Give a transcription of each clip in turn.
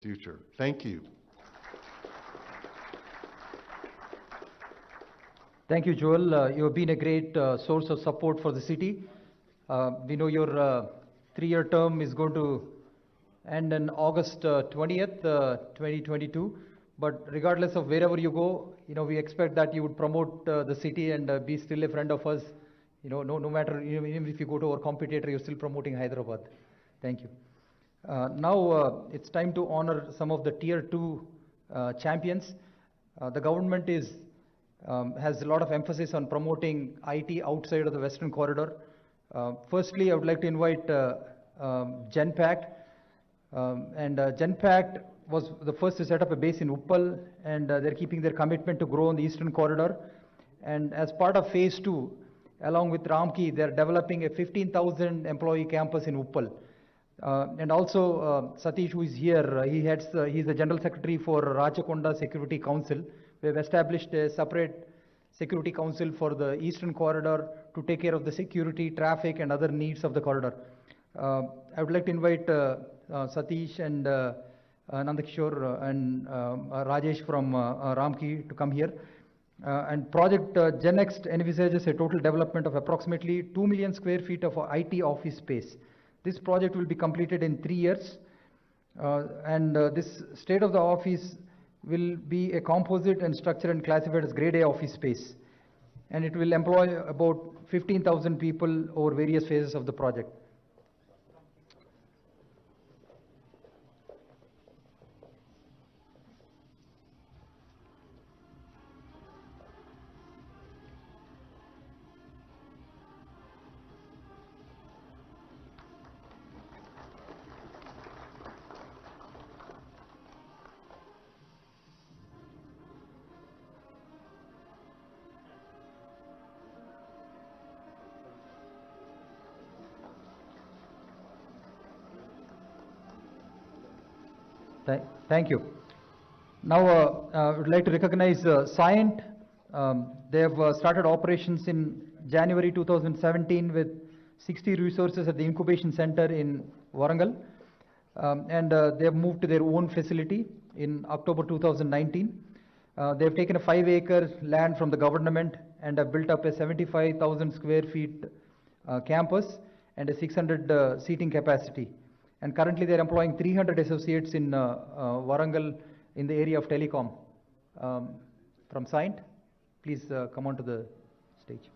future. Thank you. Thank you, Joel. You have been a great source of support for the city. We know your 3-year term is going to end on August 20th, 2022. But regardless of wherever you go, we expect that you would promote the city and be still a friend of us. No matter, even if you go to our competitor, you're still promoting Hyderabad. Thank you. Now it's time to honor some of the Tier 2 champions. The government has a lot of emphasis on promoting IT outside of the Western Corridor. Firstly, I would like to invite Genpact. Genpact was the first to set up a base in Uppal, and they're keeping their commitment to grow on the Eastern Corridor. And as part of phase 2, along with Ramki, they're developing a 15,000 employee campus in Uppal. And also Satish, who is here, he's the General Secretary for Rajakonda Security Council. We have established a separate security council for the Eastern Corridor to take care of the security, traffic, and other needs of the corridor. I would like to invite Satish and Nandakishore and Rajesh from Ramki to come here. And project GenNext envisages a total development of approximately 2 million square feet of IT office space. This project will be completed in 3 years. This state of the office will be a composite and structured and classified as grade A office space. And it will employ about 15,000 people over various phases of the project. Thank you. Now, I would like to recognize Scient. They have started operations in January 2017 with 60 resources at the incubation center in Warangal. They have moved to their own facility in October 2019. They have taken a 5-acre land from the government and have built up a 75,000 square feet campus and a 600 seating capacity. And currently they are employing 300 associates in Warangal in the area of telecom. From Scient, please come onto the stage.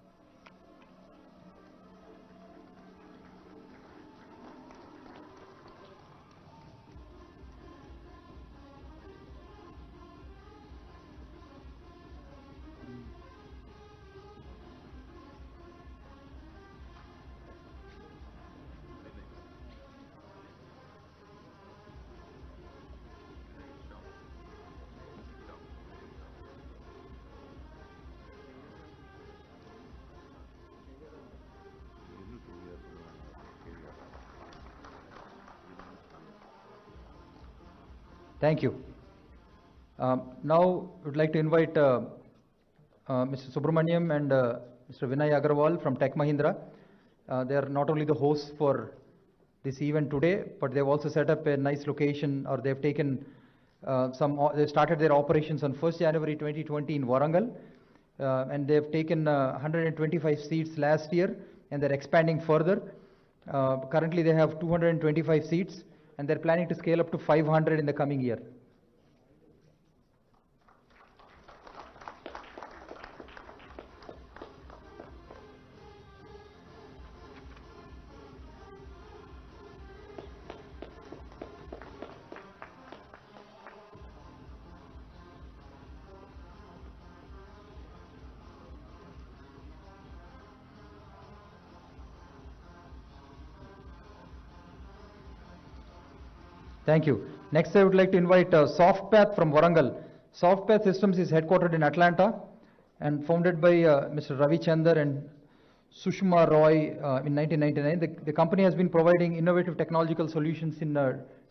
Thank you. Now, I would like to invite Mr. Subramaniam and Mr. Vinay Agarwal from Tech Mahindra. They are not only the hosts for this event today, but they've also set up a nice location, or they've taken they started their operations on 1st January 2020 in Warangal, and they've taken 125 seats last year, and they're expanding further. Currently, they have 225 seats, and they're planning to scale up to 500 in the coming year. Thank you. Next, I would like to invite SoftPath from Warangal. SoftPath Systems is headquartered in Atlanta and founded by Mr. Ravi Chander and Sushma Roy in 1999. The company has been providing innovative technological solutions in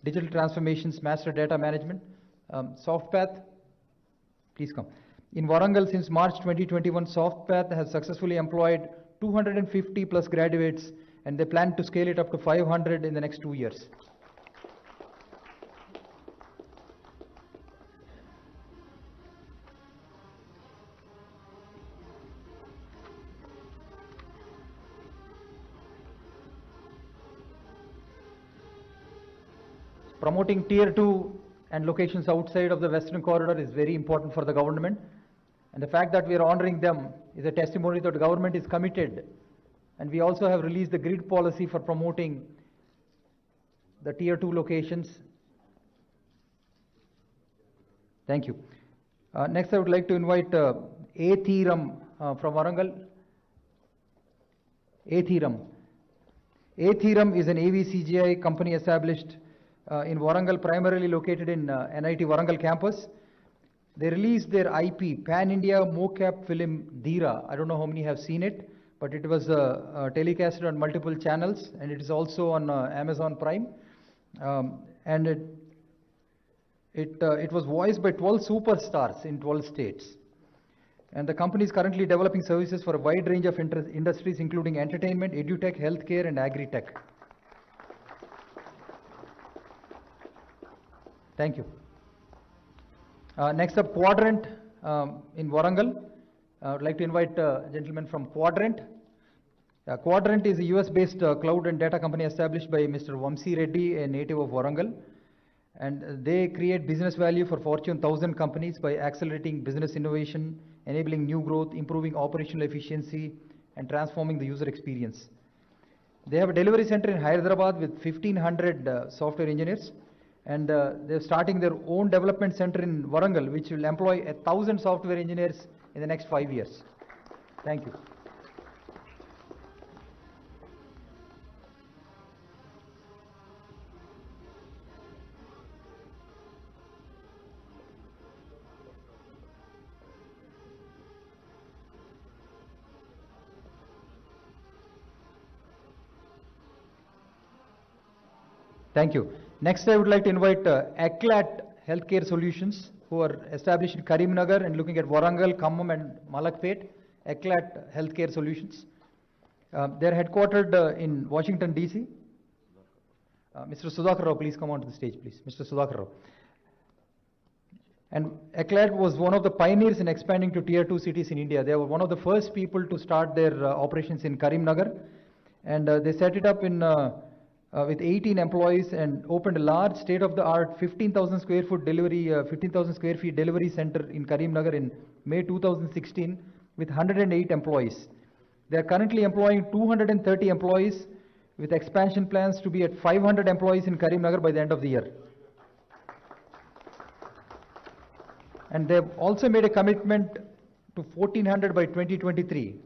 digital transformations, master data management. SoftPath, please come. In Warangal, since March 2021, SoftPath has successfully employed 250 plus graduates, and they plan to scale it up to 500 in the next 2 years. Promoting tier 2 and locations outside of the western corridor is very important for the government. And the fact that we are honoring them is a testimony that the government is committed. And we also have released the grid policy for promoting the tier 2 locations. Thank you. Next, I would like to invite Thiram from Warangal. Thiram. Thiram is an AVCGI company established in Warangal, primarily located in NIT Warangal campus. They released their IP, Pan-India mocap film Dheera. I don't know how many have seen it, but it was telecasted on multiple channels, and it is also on Amazon Prime. And it was voiced by 12 superstars in 12 states. And the company is currently developing services for a wide range of industries, including entertainment, edutech, healthcare, and agri-tech. Thank you. Next up, Quadrant in Warangal. I would like to invite a gentleman from Quadrant. Quadrant is a US-based cloud and data company established by Mr. Vamsi Reddy, a native of Warangal. And they create business value for Fortune 1000 companies by accelerating business innovation, enabling new growth, improving operational efficiency, and transforming the user experience. They have a delivery center in Hyderabad with 1,500 software engineers. And they're starting their own development center in Warangal, which will employ 1,000 software engineers in the next 5 years. Thank you. Thank you. Next, I would like to invite Eclat Healthcare Solutions, who are established in Karimnagar and looking at Warangal, Khammam, and Malakpet. Eclat Healthcare Solutions. They're headquartered in Washington, D.C. Mr. Sudhakar Rao, please come onto the stage, please. Mr. Sudhakar Rao. And Eclat was one of the pioneers in expanding to tier 2 cities in India. They were one of the first people to start their operations in Karimnagar. And they set it up in with 18 employees and opened a large state-of-the-art 15,000 square feet delivery center in Karimnagar in May 2016 with 108 employees. They are currently employing 230 employees with expansion plans to be at 500 employees in Karimnagar by the end of the year. And they've also made a commitment to 1,400 by 2023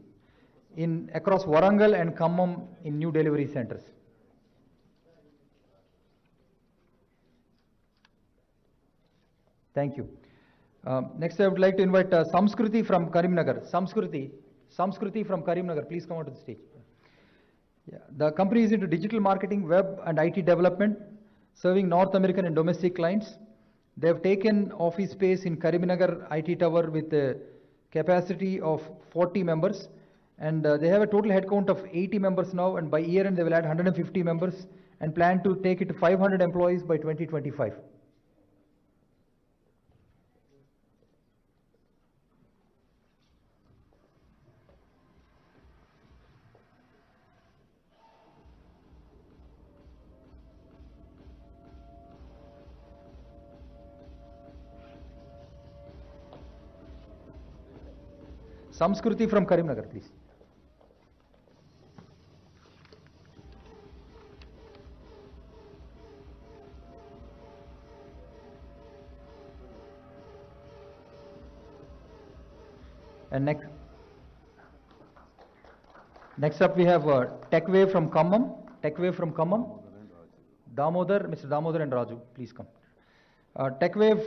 across Warangal and Khammam in new delivery centers. Thank you. Next, I would like to invite Samskruti from Karimnagar. Samskruti from Karimnagar, please come onto the stage. Yeah. The company is into digital marketing, web and IT development, serving North American and domestic clients. They have taken office space in Karimnagar IT Tower with a capacity of 40 members. And they have a total headcount of 80 members now, and by year end they will add 150 members and plan to take it to 500 employees by 2025. Samskruti from Karimnagar, please. And next up we have TechWave from Khammam. TechWave from Khammam. Mr. Damodar and Raju, please come. TechWave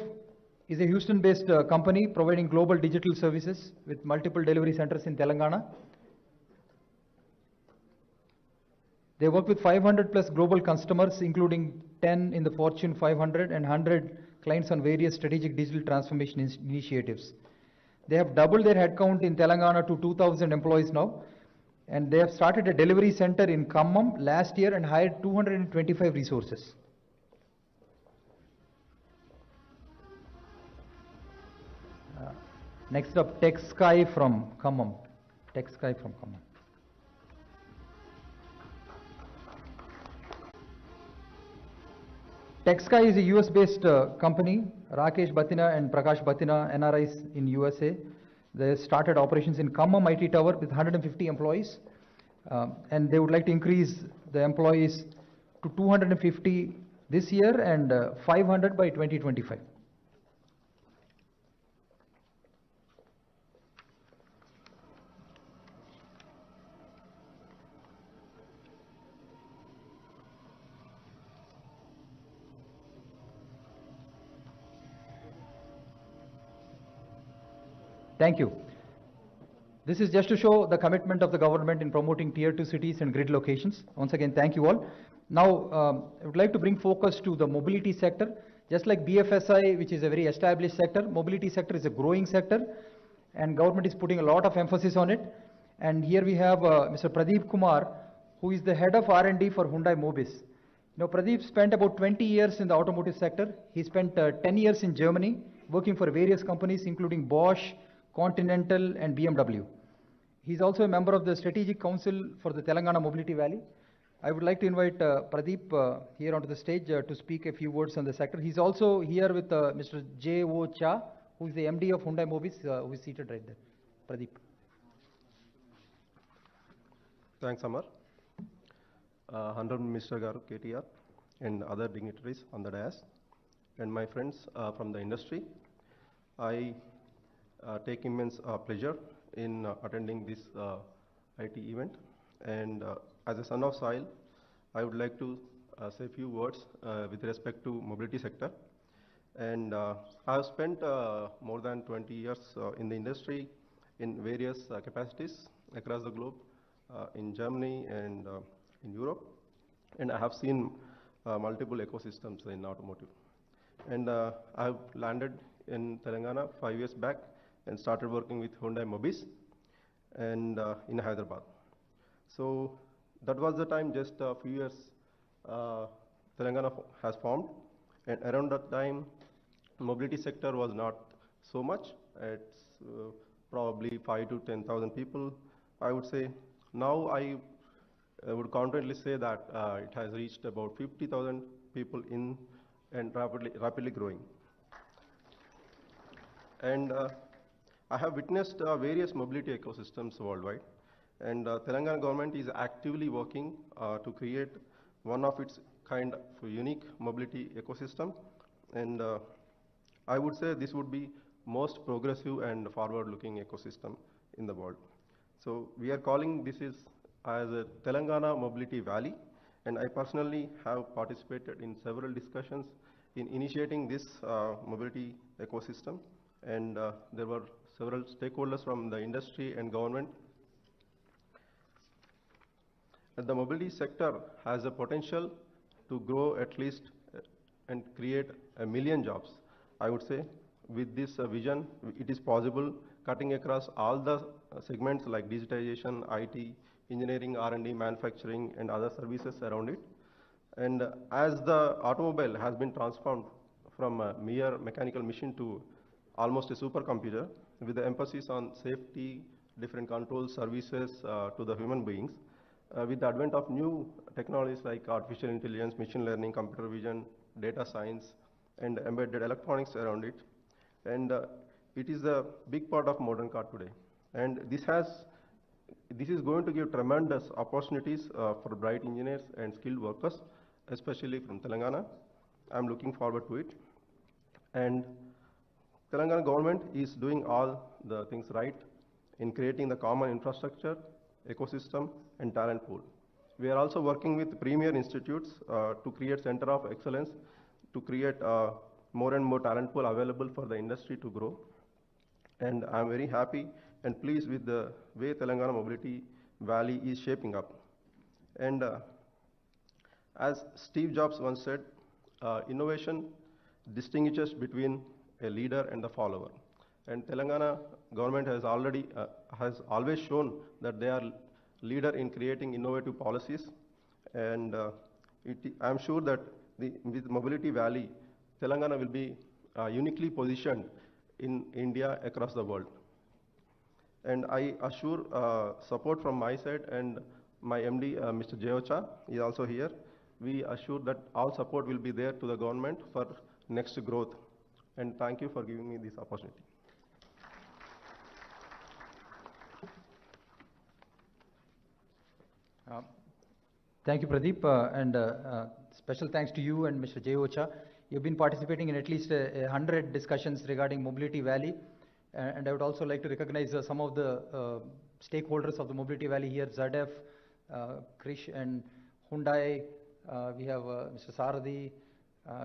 is a Houston-based company providing global digital services with multiple delivery centers in Telangana. They work with 500 plus global customers, including 10 in the Fortune 500 and 100 clients on various strategic digital transformation initiatives. They have doubled their headcount in Telangana to 2,000 employees now, and they have started a delivery center in Khammam last year and hired 225 resources. Next up, TechSky from Khammam. TechSky from Khammam. TechSky is a US-based company. Rakesh Batina and Prakash Batina, NRIs in USA. They started operations in Khammam IT Tower with 150 employees. And they would like to increase the employees to 250 this year and 500 by 2025. Thank you. This is just to show the commitment of the government in promoting tier 2 cities and grid locations. Once again, thank you all. Now, I would like to bring focus to the mobility sector. Just like BFSI, which is a very established sector, mobility sector is a growing sector, and government is putting a lot of emphasis on it. And here we have Mr. Pradeep Kumar, who is the head of R&D for Hyundai Mobis. You know, Pradeep spent about 20 years in the automotive sector. He spent 10 years in Germany, working for various companies, including Bosch, Continental, and BMW. He's also a member of the Strategic Council for the Telangana Mobility Valley. I would like to invite Pradeep here onto the stage to speak a few words on the sector. He's also here with Mr. J.O. Cha, who is the MD of Hyundai Mobis, who is seated right there. Pradeep. Thanks, Amar. Honorable Mr. Garu, KTR, and other dignitaries on the dais, and my friends from the industry. I take immense pleasure in attending this IT event, and as a son of soil, I would like to say a few words with respect to mobility sector. And I have spent more than 20 years in the industry in various capacities across the globe, in Germany and in Europe, and I have seen multiple ecosystems in automotive. And I have landed in Telangana 5 years back and started working with Hyundai Mobis and in Hyderabad. So that was the time, just a few years Telangana has formed, and around that time mobility sector was not so much. It's probably 5 to 10,000 people, I would say. Now I would confidently say that it has reached about 50,000 people in and rapidly growing. And I have witnessed various mobility ecosystems worldwide, and Telangana government is actively working to create one of its kind of unique mobility ecosystem, and I would say this would be most progressive and forward-looking ecosystem in the world. So we are calling this as a Telangana Mobility Valley, and I personally have participated in several discussions in initiating this mobility ecosystem, and there were several stakeholders from the industry and government. And the mobility sector has a potential to grow at least and create 1 million jobs. I would say with this vision, it is possible, cutting across all the segments like digitization, IT, engineering, R&D, manufacturing, and other services around it. And as the automobile has been transformed from a mere mechanical machine to almost a supercomputer, with the emphasis on safety, different control services to the human beings, with the advent of new technologies like artificial intelligence, machine learning, computer vision, data science, and embedded electronics around it. And it is a big part of modern car today. And this is going to give tremendous opportunities for bright engineers and skilled workers, especially from Telangana. I'm looking forward to it. And Telangana government is doing all the things right in creating the common infrastructure, ecosystem, and talent pool. We are also working with premier institutes to create center of excellence, to create more and more talent pool available for the industry to grow. And I'm very happy and pleased with the way Telangana Mobility Valley is shaping up. And as Steve Jobs once said, innovation distinguishes between a leader and a follower. And Telangana government has always shown that they are leader in creating innovative policies. And I'm sure that with Mobility Valley, Telangana will be uniquely positioned in India across the world. And I assure support from my side, and my MD, Mr. J.O. Cha, is also here. we assure that all support will be there to the government for next growth. And thank you for giving me this opportunity. Thank you, Pradeep, and special thanks to you and Mr. Jay Ocha. You've been participating in at least 100 discussions regarding Mobility Valley, and I would also like to recognize some of the stakeholders of the Mobility Valley here, ZF, Krish and Hyundai. We have Mr. Saradi,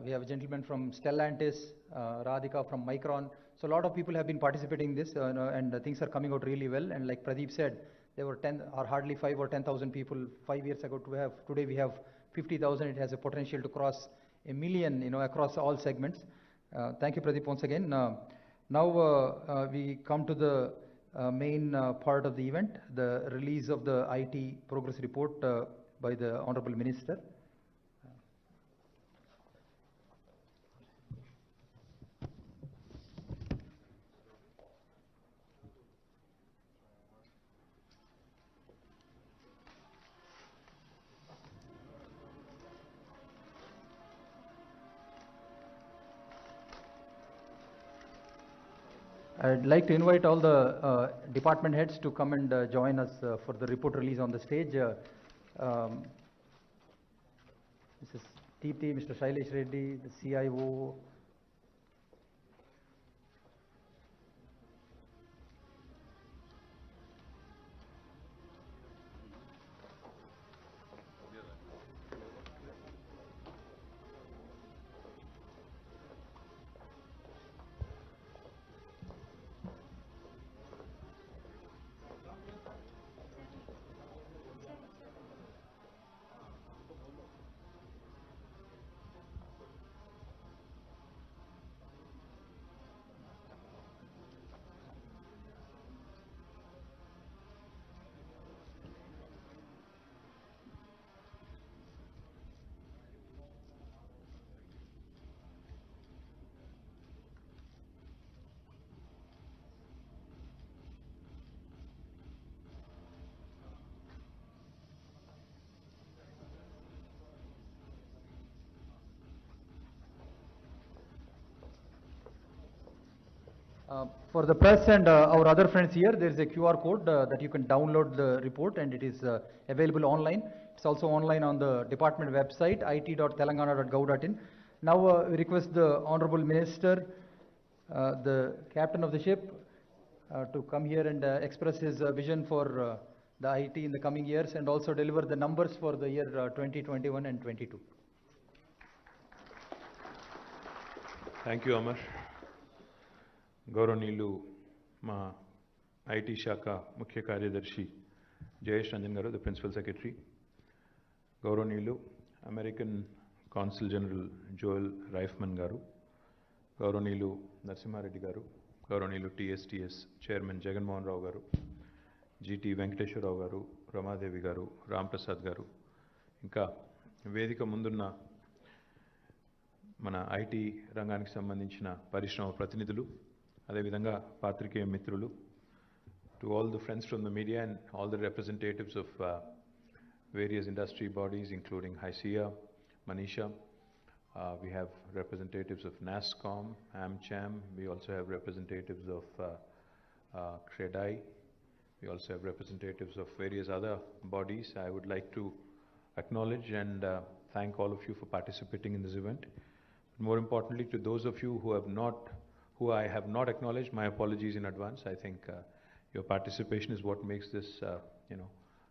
we have a gentleman from Stellantis, Radhika from Micron. So a lot of people have been participating in this, and things are coming out really well. And like Pradeep said, there were 10 or hardly 5 or 10,000 people 5 years ago. Today we have 50,000. It has a potential to cross a million, across all segments. Thank you, Pradeep, once again. Now we come to the main part of the event, the release of the IT progress report by the Honorable Minister. I'd like to invite all the department heads to come and join us for the report release on the stage. Mrs. TP, Mr. Shailesh Reddy, the CIO. For the press and our other friends here, there is a QR code that you can download the report, and it is available online. It's also online on the department website, it.telangana.gov.in. Now we request the Honorable Minister, the captain of the ship, to come here and express his vision for the IT in the coming years, and also deliver the numbers for the year 2021 and 22. Thank you, Amar. గౌరవనీయులు మా IT శాఖ ముఖ్య కార్యదర్శి జయేష్ రంజన్ గారు, the principal secretary, గౌరవనీయులు American consul general Joel రైఫ్మన్ గారు, గౌరవనీయులు నరసింహారెడ్డి గారు, గౌరవనీయులు టీఎస్టీఎస్ చైర్మన్ జగన్మోహన్ రావు గారు, జీటీ వెంకటేశ్వరరావు గారు, రమాదేవి గారు, రాంప్రసాద్ గారు, ఇంకా వేదిక ముందున్న మన ఐటీ రంగానికి సంబంధించిన పరిశ్రమ ప్రతినిధులు, అదేవిధంగా పాత్రికేయ మిత్రులు, to all the friends from the media and all the representatives of various industry bodies including HICIA, Manisha. We have representatives of NASSCOM, AmCham. We also have representatives of CREDAI. We also have representatives of various other bodies. I would like to acknowledge and thank all of you for participating in this event. More importantly, to those of you who I have not acknowledged, my apologies in advance. I think your participation is what makes this,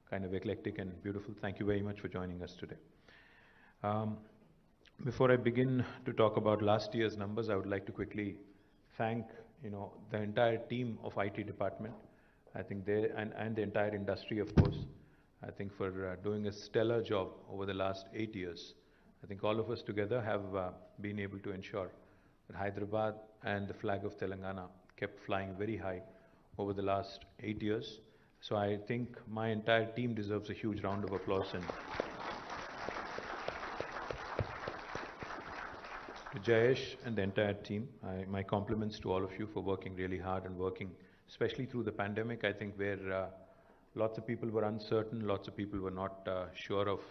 kind of eclectic and beautiful. Thank you very much for joining us today. Before I begin to talk about last year's numbers, I would like to quickly thank, the entire team of IT department. I think and the entire industry, of course. I think for doing a stellar job over the last 8 years. I think all of us together have been able to ensure that Hyderabad and the flag of Telangana kept flying very high over the last 8 years. So I think my entire team deserves a huge round of applause. And to Jayesh and the entire team, my compliments to all of you for working really hard and working, especially through the pandemic, I think, where lots of people were uncertain, lots of people were not sure of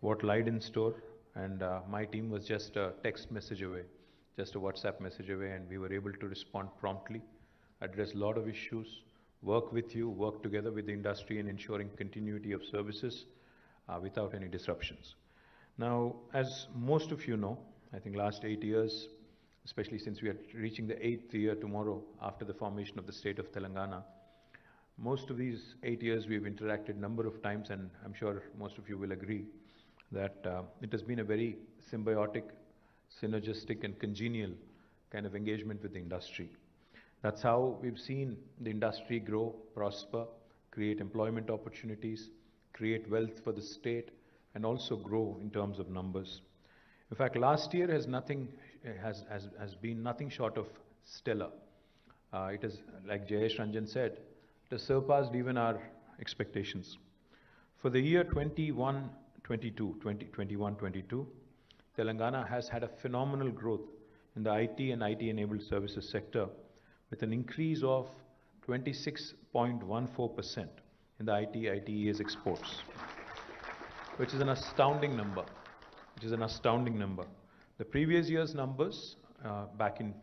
what lied in store, and my team was just a text message away, just a WhatsApp message away, and we were able to respond promptly, address a lot of issues, work with you, work together with the industry in ensuring continuity of services without any disruptions. Now, as most of you know, I think last 8 years, especially since we are reaching the 8th year tomorrow after the formation of the state of Telangana, most of these 8 years we've interacted a number of times, and I'm sure most of you will agree that it has been a very symbiotic, synergistic and congenial kind of engagement with the industry. That's how we've seen the industry grow, prosper, create employment opportunities, create wealth for the state, and also grow in terms of numbers. In fact, last year has been nothing short of stellar. It is, like Jayesh Ranjan said, it has surpassed even our expectations. For the year 21-22, Telangana has had a phenomenal growth in the IT and IT-enabled services sector, with an increase of 26.14% in the ITES exports, which is an astounding number. The previous year's numbers back in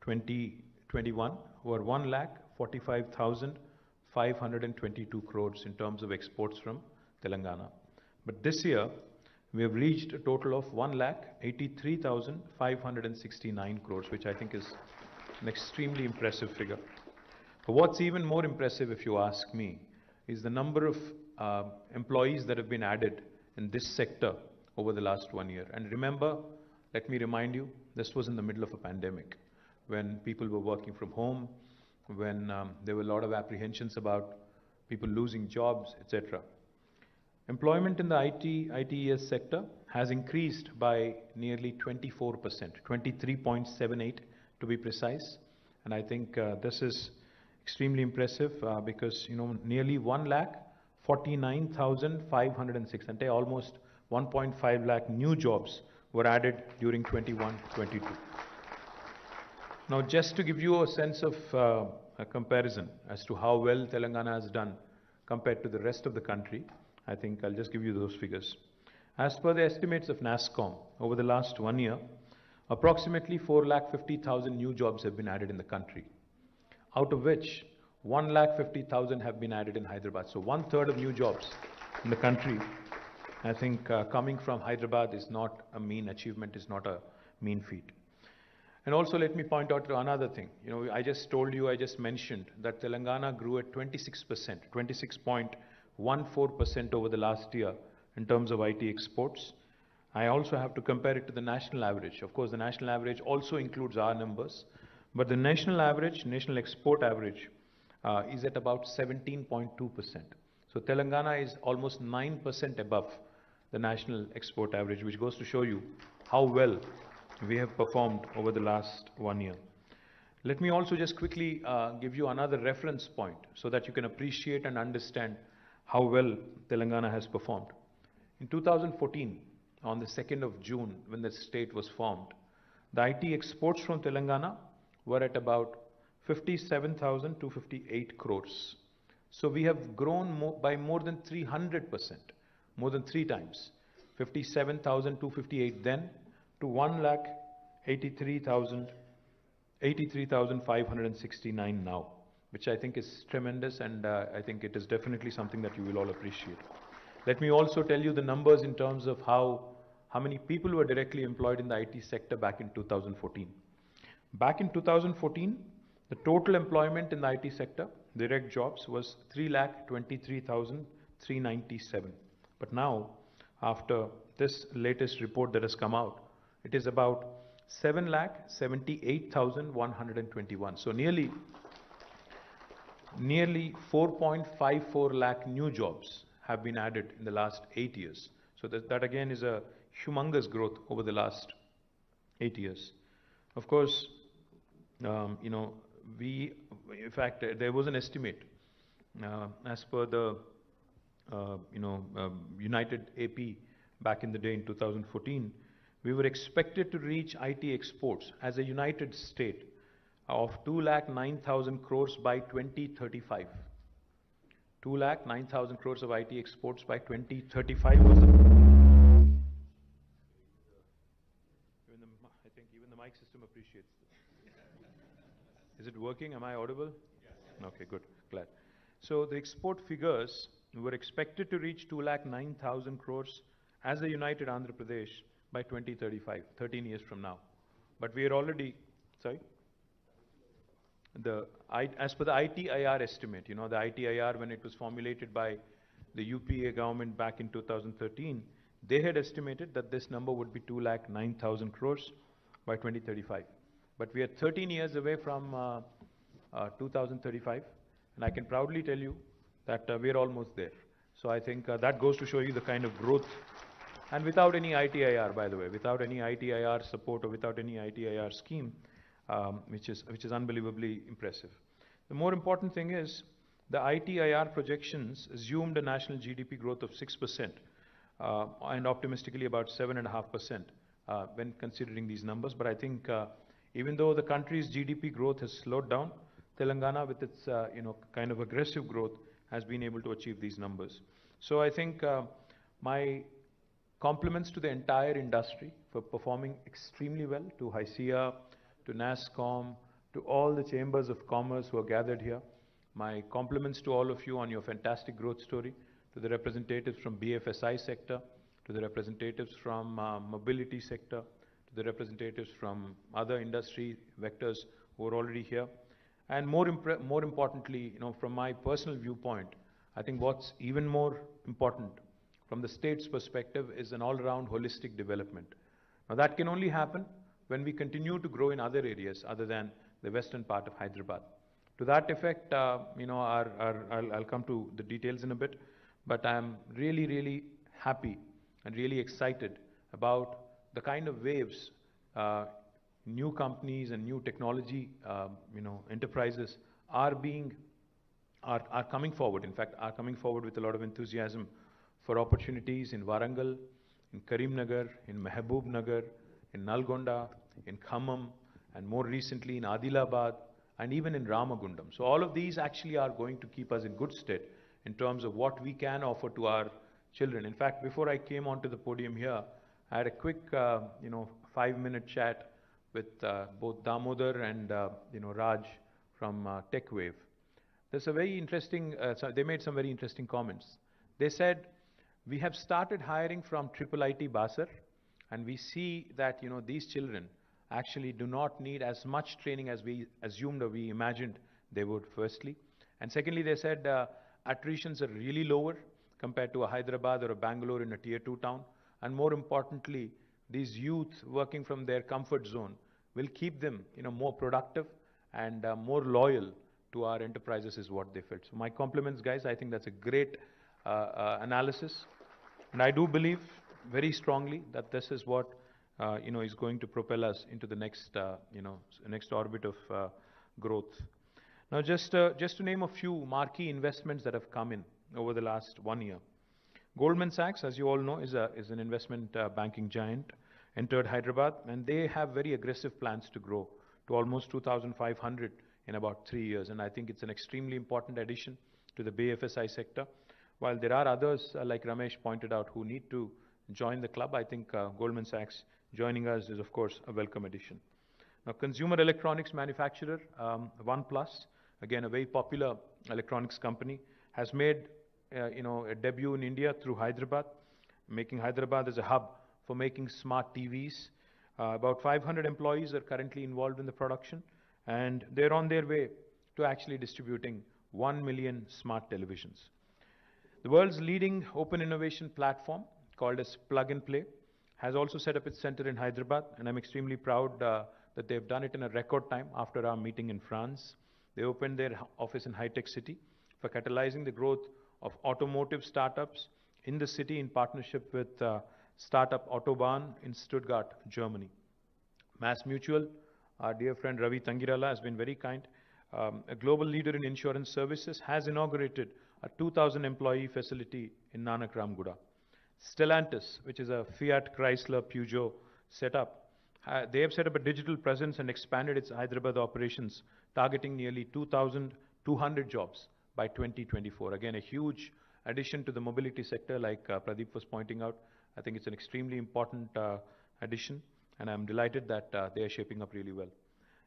2021 were 1,45,522 crores in terms of exports from Telangana. But this year, we have reached a total of 1,83,569 crores, which I think is an extremely impressive figure. But what's even more impressive, if you ask me, is the number of employees that have been added in this sector over the last 1 year. And remember, let me remind you, this was in the middle of a pandemic, when people were working from home, when there were a lot of apprehensions about people losing jobs, etc. Employment in the ITES sector has increased by nearly 24%, 23.78 to be precise. And I think this is extremely impressive because, nearly 1,49,506, and almost 1.5 lakh new jobs were added during 21-22. Now, just to give you a sense of a comparison as to how well Telangana has done compared to the rest of the country, I think I'll just give you those figures. As per the estimates of NASSCOM, over the last 1 year, approximately 4,50,000 new jobs have been added in the country, out of which 1,50,000 have been added in Hyderabad. So 1/3 of new jobs in the country, I think coming from Hyderabad is not a mean achievement, is not a mean feat. And also let me point out another thing. I just mentioned that Telangana grew at 26%, 26.14% over the last year in terms of IT exports. I also have to compare it to the national average. Of course, the national average also includes our numbers, but the national average, national export average, is at about 17.2%. So Telangana is almost 9% above the national export average, which goes to show you how well we have performed over the last 1 year. Let me also just quickly give you another reference point so that you can appreciate and understand how well Telangana has performed. In 2014, on the 2nd of June, when the state was formed, the IT exports from Telangana were at about 57,258 crores. So we have grown by more than 300%, more than 3 times, 57,258 then to 1,83,569 now, which I think is tremendous, and I think it is definitely something that you will all appreciate. Let me also tell you the numbers in terms of how many people were directly employed in the IT sector back in 2014. Back in 2014, the total employment in the IT sector, direct jobs, was 3,23,397. But now, after this latest report that has come out, it is about 7,78,121. So nearly 4.54 lakh new jobs have been added in the last 8 years. So that again is a humongous growth over the last 8 years. Of course, in fact, there was an estimate as per the United AP back in the day in 2014, we were expected to reach IT exports as a united state of 2,09,000 crores by 2035. 2,09,000 crores of IT exports by 2035 was the Is it working? Am I audible? Yes. Okay, good. Glad. So the export figures were expected to reach 2,09,000 crores as a united Andhra Pradesh by 2035, 13 years from now. But we are already, sorry? As per the ITIR estimate, the ITIR, when it was formulated by the UPA government back in 2013, they had estimated that this number would be 2,09,000 crores by 2035. But we are 13 years away from 2035, and I can proudly tell you that we are almost there. So I think that goes to show you the kind of growth, and without any ITIR, by the way, without any ITIR support or without any ITIR scheme, which is unbelievably impressive. The more important thing is the ITIR projections assumed a national GDP growth of 6% and optimistically about 7.5% when considering these numbers. But I think even though the country's GDP growth has slowed down, Telangana, with its kind of aggressive growth, has been able to achieve these numbers. So I think my compliments to the entire industry for performing extremely well, to HYCIA, to NASSCOM, to all the chambers of commerce who are gathered here. My compliments to all of you on your fantastic growth story, to the representatives from BFSI sector, to the representatives from mobility sector, to the representatives from other industry vectors who are already here. And more importantly, from my personal viewpoint, I think what's even more important from the state's perspective is an all-round holistic development. Now that can only happen when we continue to grow in other areas other than the western part of Hyderabad. To that effect, I'll come to the details in a bit, but I'm really, really happy and really excited about the kind of waves new companies and new technology, enterprises are coming forward. In fact, are coming forward with a lot of enthusiasm for opportunities in Warangal, in Karimnagar, in Mehboob in Nalgonda, in Khammam, and more recently in Adilabad, and even in Ramagundam. So all of these actually are going to keep us in good stead in terms of what we can offer to our children. In fact, before I came onto the podium here, I had a quick, 5-minute chat with both Damodar and Raj from TechWave. There's a very interesting. They made some very interesting comments. They said, we have started hiring from IIIT Basar, and we see that these children actually do not need as much training as we assumed or we imagined they would, firstly. And secondly, they said attritions are really lower compared to a Hyderabad or a Bangalore in a tier 2 town. And more importantly, these youth working from their comfort zone will keep them more productive and more loyal to our enterprises is what they felt. So my compliments, guys. I think that's a great analysis. And I do believe very strongly that this is what is going to propel us into the next, next orbit of growth. Now, just to name a few marquee investments that have come in over the last 1 year. Goldman Sachs, as you all know, is an investment banking giant, entered Hyderabad, and they have very aggressive plans to grow to almost 2,500 in about 3 years. And I think it's an extremely important addition to the BFSI sector. While there are others, like Ramesh pointed out, who need to join the club, I think Goldman Sachs joining us is, of course, a welcome addition. Now, consumer electronics manufacturer OnePlus, again a very popular electronics company, has made a debut in India through Hyderabad, making Hyderabad as a hub for making smart TVs. About 500 employees are currently involved in the production, and they're on their way to actually distributing 1 million smart televisions. The world's leading open innovation platform, called as Plug and Play, has also set up its center in Hyderabad, and I'm extremely proud that they've done it in a record time after our meeting in France. They opened their office in High-Tech City for catalyzing the growth of automotive startups in the city in partnership with startup Autobahn in Stuttgart, Germany. Mass Mutual, our dear friend Ravi Tangirala has been very kind. A global leader in insurance services has inaugurated a 2,000 employee facility in Nanak Ramguda. Stellantis, which is a Fiat Chrysler Peugeot setup, they have set up a digital presence and expanded its Hyderabad operations, targeting nearly 2,200 jobs by 2024. Again, a huge addition to the mobility sector, like Pradeep was pointing out. I think it's an extremely important addition, and I'm delighted that they are shaping up really well.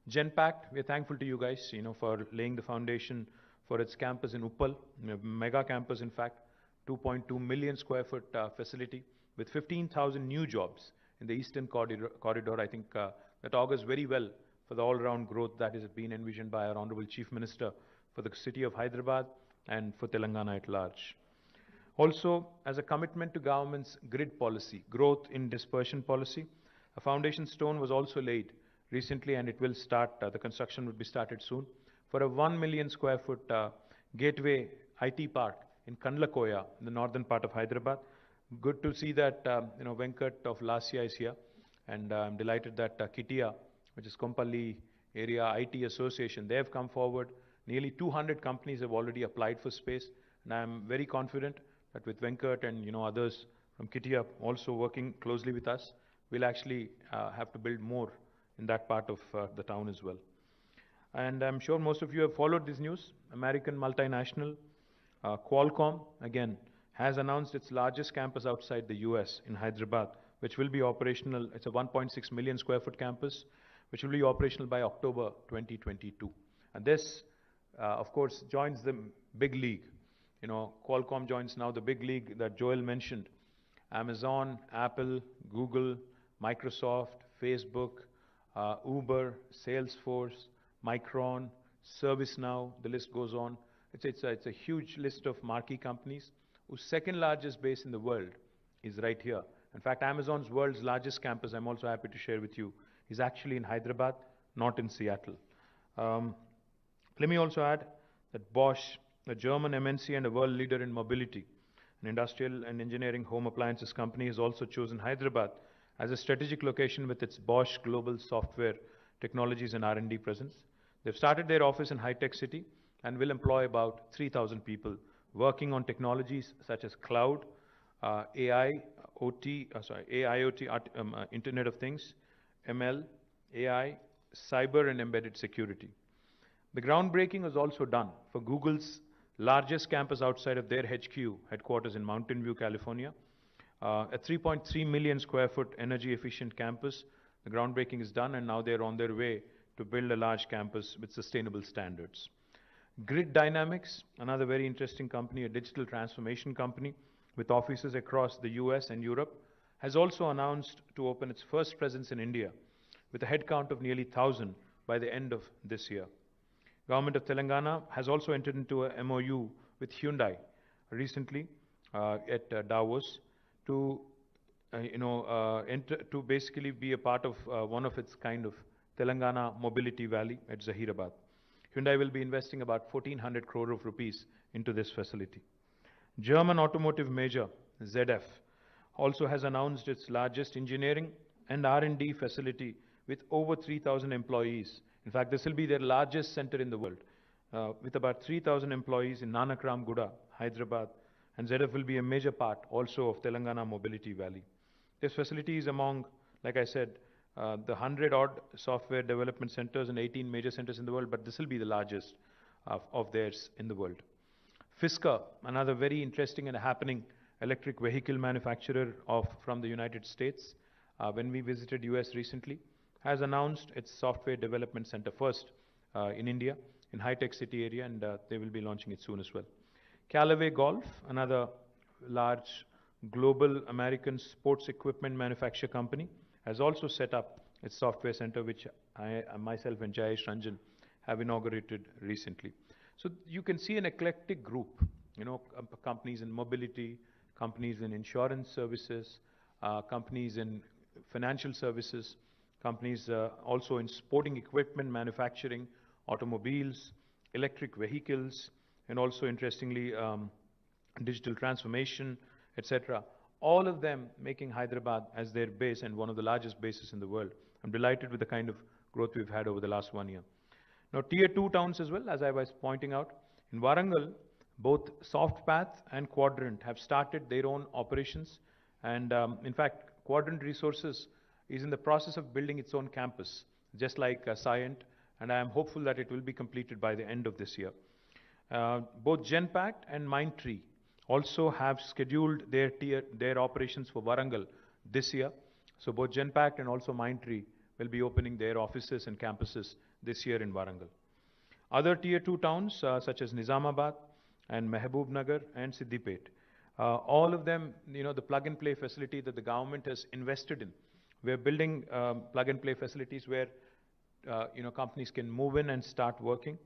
Genpact, we're thankful to you guys, for laying the foundation for its campus in Uppal, mega campus in fact, 2.2 million square foot facility with 15,000 new jobs in the eastern corridor. I think that augurs very well for the all-round growth that is being envisioned by our Honorable Chief Minister for the city of Hyderabad and for Telangana at large. Also, as a commitment to government's grid policy, growth in dispersion policy, a foundation stone was also laid recently, and it will start, the construction will be started soon, for a 1 million square foot gateway IT park in Kandlakoya, in the northern part of Hyderabad. Good to see that, Venkat of Lasya is here, and I'm delighted that KTR, which is Kompally Area IT Association, they have come forward. Nearly 200 companies have already applied for space, and I'm very confident that with Venkat and others from KTR also working closely with us, we'll actually have to build more in that part of the town as well. And I'm sure most of you have followed this news. American multinational Qualcomm, again, has announced its largest campus outside the US in Hyderabad, which will be operational. It's a 1.6 million square foot campus, which will be operational by October 2022. And this, of course, joins the big league. Qualcomm joins now the big league that Joel mentioned. Amazon, Apple, Google, Microsoft, Facebook, Uber, Salesforce, Micron, ServiceNow, the list goes on. It's a huge list of marquee companies whose second largest base in the world is right here. In fact, Amazon's world's largest campus, I'm also happy to share with you, is actually in Hyderabad, not in Seattle. Let me also add that Bosch, a German MNC and a world leader in mobility, an industrial and engineering home appliances company, has also chosen Hyderabad as a strategic location with its Bosch global software technologies and R&D presence. They've started their office in High Tech City and will employ about 3,000 people working on technologies such as cloud, AI, OT, AIoT, Internet of Things, ML, AI, cyber and embedded security. The groundbreaking was also done for Google's largest campus outside of their HQ, headquarters in Mountain View, California, a 3.3 million square foot energy efficient campus. The groundbreaking is done, and now they're on their way to build a large campus with sustainable standards. Grid Dynamics, another very interesting company, a digital transformation company with offices across the US and Europe, has also announced to open its first presence in India with a headcount of nearly 1,000 by the end of this year. Government of Telangana has also entered into a MOU with Hyundai recently at Davos to basically be a part of one of its kind of Telangana Mobility Valley at Zahirabad. Hyundai will be investing about 1,400 crore of rupees into this facility. German automotive major ZF also has announced its largest engineering and R&D facility with over 3,000 employees. In fact, this will be their largest center in the world, with about 3,000 employees in Nanakram Guda, Hyderabad, and ZF will be a major part also of Telangana Mobility Valley. This facility is among, like I said, the 100-odd software development centers and 18 major centers in the world, but this will be the largest of theirs in the world. Fisker, another very interesting and happening electric vehicle manufacturer from the United States, when we visited US recently, has announced its software development center first in India, in High Tech City area, and they will be launching it soon as well. Callaway Golf, another large global American sports equipment manufacturer company, has also set up its software center, which myself and Jayesh Ranjan have inaugurated recently. So you can see an eclectic group, companies in mobility, companies in insurance services, companies in financial services, companies also in sporting equipment manufacturing, automobiles, electric vehicles, and also interestingly, digital transformation, etc. All of them making Hyderabad as their base and one of the largest bases in the world. I'm delighted with the kind of growth we've had over the last 1 year. Now, Tier 2 towns as well, as I was pointing out. In Warangal, both SoftPath and Quadrant have started their own operations. And in fact, Quadrant Resources is in the process of building its own campus, just like Scient, and I am hopeful that it will be completed by the end of this year. Both Genpact and Mindtree also have scheduled their operations for Warangal this year. So both Genpact and also Mindtree will be opening their offices and campuses this year in Warangal. Other Tier 2 towns such as Nizamabad and Mehboob Nagar and Siddipet, all of them, the plug-and-play facility that the government has invested in. We're building plug-and-play facilities where companies can move in and start working.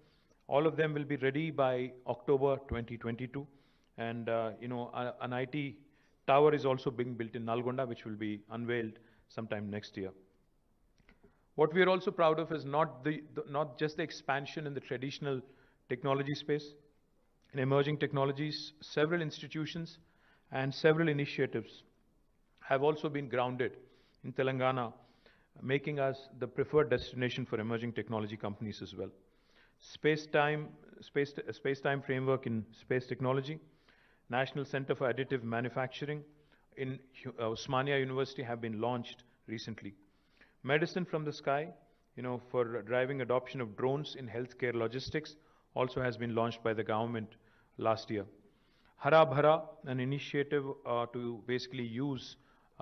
All of them will be ready by October 2022. And, an IT tower is also being built in Nalgonda, which will be unveiled sometime next year. What we are also proud of is not just the expansion in the traditional technology space. In emerging technologies, several institutions and several initiatives have also been grounded in Telangana, making us the preferred destination for emerging technology companies as well. Space-time framework in space technology, National Center for Additive Manufacturing in Osmania University have been launched recently. Medicine from the Sky, for driving adoption of drones in healthcare logistics, also has been launched by the government last year. Hara Bhara, an initiative to basically use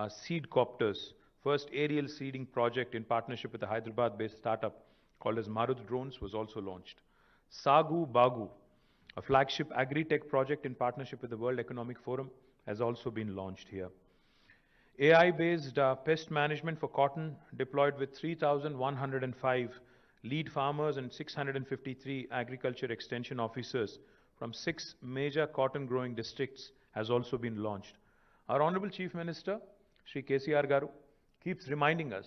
seed copters, first aerial seeding project in partnership with a Hyderabad-based startup called as Marud Drones, was also launched. Sagu Bagu, a flagship agri-tech project in partnership with the World Economic Forum, has also been launched here. AI-based pest management for cotton deployed with 3,105 lead farmers and 653 agriculture extension officers from 6 major cotton growing districts has also been launched. Our Honorable Chief Minister, Shri KTR Garu, keeps reminding us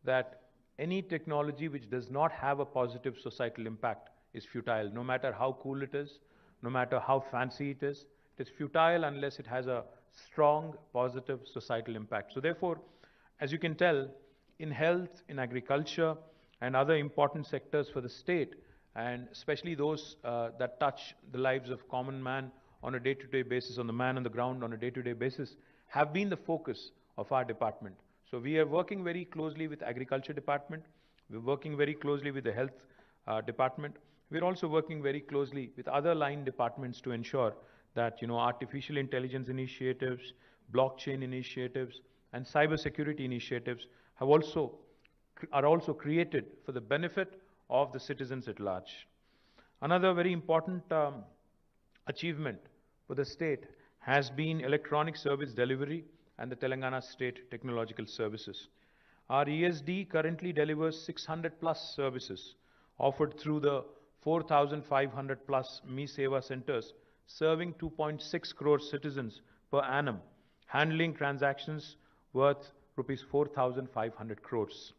that any technology which does not have a positive societal impact is futile, no matter how cool it is, no matter how fancy it is futile unless it has a strong, positive societal impact. So therefore, as you can tell, in health, in agriculture, and other important sectors for the state, and especially those that touch the lives of common man on a day-to-day basis, on the man on the ground on a day-to-day basis, have been the focus of our department. So we are working very closely with Agriculture Department. We're working very closely with the Health Department. We're also working very closely with other line departments to ensure that, artificial intelligence initiatives, blockchain initiatives, and cybersecurity initiatives are also created for the benefit of the citizens at large. Another very important achievement for the state has been electronic service delivery and the Telangana State Technological Services. Our ESD currently delivers 600 plus services offered through the 4,500 plus Me Seva centers, serving 2.6 crore citizens per annum, handling transactions worth rupees 4,500 crores.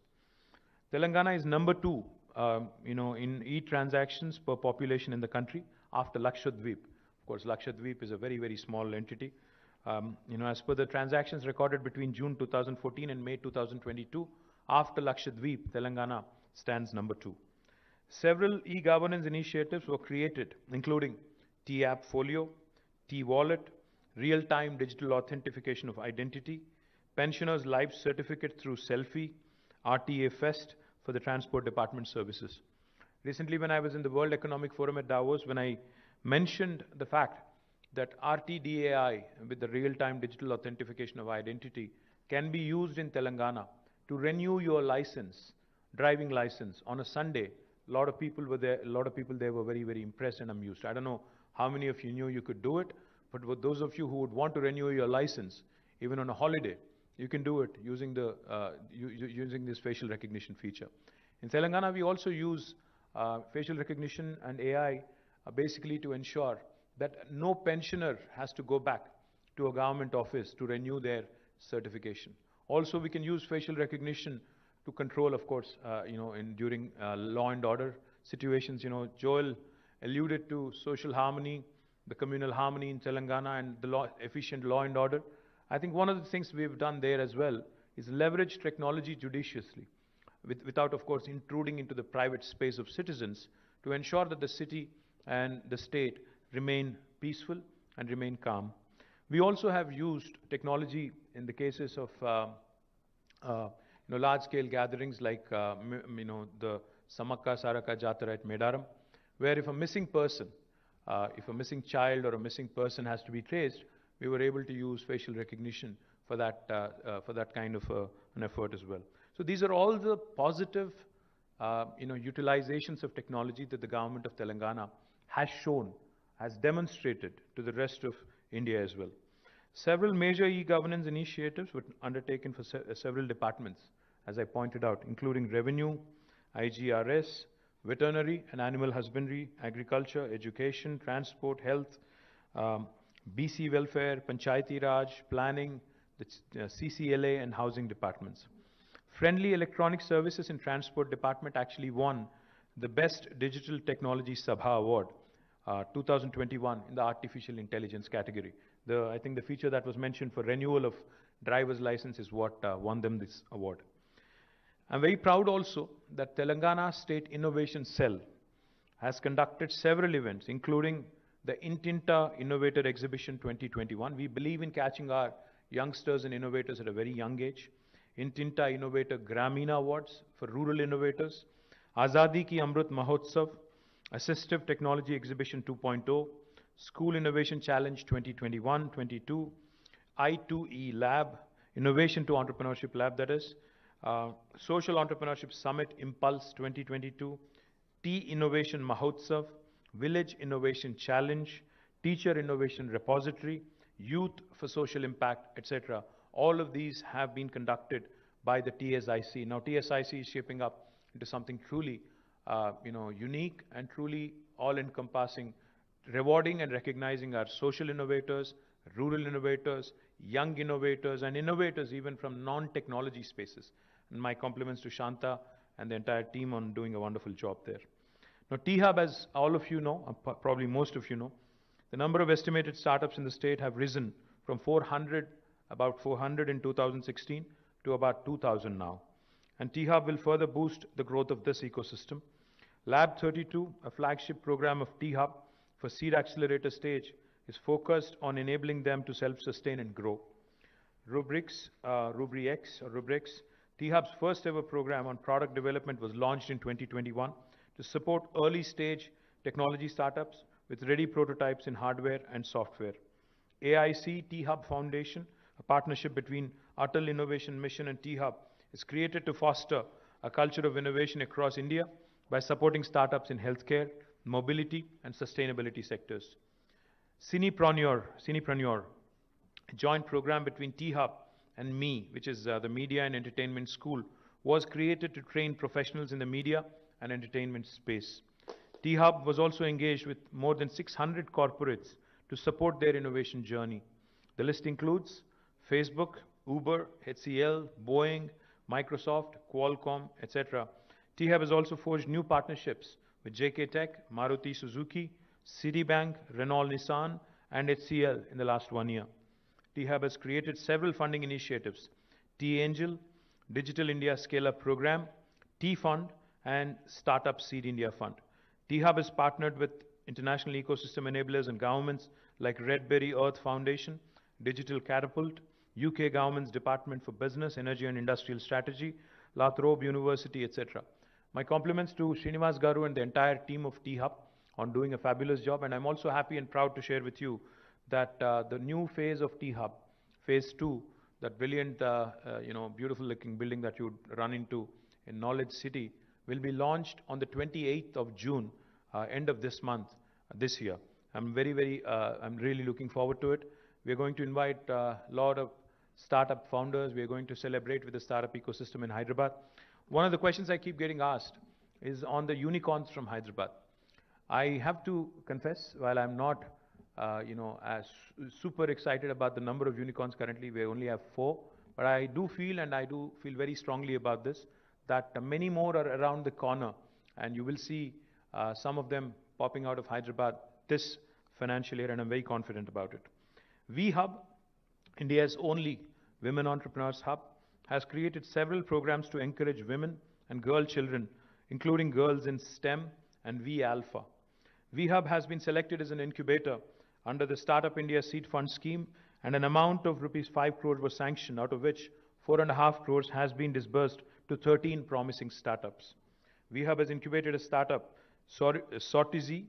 Telangana is number 2, in e-transactions per population in the country after Lakshadweep. Of course, Lakshadweep is a very, very small entity. As per the transactions recorded between June 2014 and May 2022, after Lakshadweep, Telangana stands number 2. Several e-governance initiatives were created, including T-App Folio, T-Wallet, real-time digital authentication of identity, pensioners' life certificate through selfie, RTA Fest for the Transport Department services. Recently, when I was in the World Economic Forum at Davos, when I mentioned the fact that RTDAI, with the real-time digital authentication of identity, can be used in Telangana to renew your license, driving license, on a Sunday, a lot of people were there. A lot of people there were very, very impressed and amused. I don't know how many of you knew you could do it, but for those of you who would want to renew your license, even on a holiday, you can do it using using this facial recognition feature. In Telangana, we also use facial recognition and AI basically to ensure that no pensioner has to go back to a government office to renew their certification. Also, we can use facial recognition to control, of course, during law and order situations. Joel alluded to social harmony, the communal harmony in Telangana, and the efficient law and order. I think one of the things we've done there as well is leverage technology judiciously, without, of course, intruding into the private space of citizens, to ensure that the city and the state remain peaceful and remain calm. We also have used technology in the cases of large-scale gatherings like the Samakka Saraka Jatara at Medaram, where if a missing person, if a missing child or a missing person has to be traced, we were able to use facial recognition for that kind of an effort as well. So these are all the positive utilizations of technology that the government of Telangana has shown, has demonstrated to the rest of India as well. Several major e-governance initiatives were undertaken for several departments, as I pointed out, including revenue, IGRS, veterinary and animal husbandry, agriculture, education, transport, health, BC welfare, Panchayati Raj, planning, the CCLA and housing departments. Friendly Electronic Services and Transport Department actually won the Best Digital Technology Sabha Award 2021 in the Artificial Intelligence category. I think the feature that was mentioned for renewal of driver's license is what won them this award. I'm very proud also that Telangana State Innovation Cell has conducted several events, including the Intinta Innovator Exhibition 2021. We believe in catching our youngsters and innovators at a very young age. Intinta Innovator Gramina Awards for rural innovators. Azadi Ki Amrut Mahotsav, Assistive Technology Exhibition 2.0, School Innovation Challenge 2021-22, I2E Lab, Innovation to Entrepreneurship Lab, that is, Social Entrepreneurship Summit Impulse 2022, Tea Innovation Mahotsav, Village Innovation Challenge, Teacher Innovation Repository, Youth for Social Impact, etc. All of these have been conducted by the TSIC. Now, TSIC is shaping up into something truly, unique and truly all-encompassing, rewarding and recognizing our social innovators, rural innovators, young innovators, and innovators even from non-technology spaces. And my compliments to Shanta and the entire team on doing a wonderful job there. Now, T-Hub, as all of you know, probably most of you know, the number of estimated startups in the state have risen from about 400 in 2016 to about 2,000 now. And T-Hub will further boost the growth of this ecosystem. Lab 32, a flagship program of T-Hub for seed accelerator stage, is focused on enabling them to self-sustain and grow. Rubrix, T-Hub's first ever program on product development was launched in 2021 to support early stage technology startups with ready prototypes in hardware and software. AIC T-Hub Foundation, a partnership between Atal Innovation Mission and T-Hub, is created to foster a culture of innovation across India by supporting startups in healthcare, mobility, and sustainability sectors. Cinepreneur, a joint program between T-Hub and ME, which is the Media and Entertainment School, was created to train professionals in the media and entertainment space. T-Hub was also engaged with more than 600 corporates to support their innovation journey. The list includes Facebook, Uber, HCL, Boeing, Microsoft, Qualcomm, etc. T-Hub has also forged new partnerships with JK Tech, Maruti Suzuki, Citibank, Renault Nissan, and HCL in the last 1 year. T-Hub has created several funding initiatives: T-Angel, Digital India Scale-Up Program, T-Fund, and Startup Seed India Fund. T-Hub has partnered with international ecosystem enablers and governments like Redberry Earth Foundation, Digital Catapult, UK Government's Department for Business, Energy and Industrial Strategy, Lathrop University, etc. My compliments to Srinivas Garu and the entire team of T-Hub on doing a fabulous job, and I'm also happy and proud to share with you that the new phase of T-Hub, phase 2, that brilliant, beautiful looking building that you would run into in Knowledge City, will be launched on the 28th of June, end of this month, this year. I'm really looking forward to it. We're going to invite a lot of startup founders. We're going to celebrate with the startup ecosystem in Hyderabad. One of the questions I keep getting asked is on the unicorns from Hyderabad. I have to confess, while I'm not, as super excited about the number of unicorns currently, we only have 4, but I do feel very strongly about this, that many more are around the corner, and you will see some of them popping out of Hyderabad this financial year, and I'm very confident about it. V-Hub, India's only women entrepreneurs hub, has created several programs to encourage women and girl children, including girls in STEM and V-Alpha. V-Hub has been selected as an incubator under the Startup India Seed Fund scheme, and an amount of Rs 5 crores was sanctioned, out of which 4.5 crores has been disbursed to 13 promising startups. V-Hub has incubated a startup, Sortizy,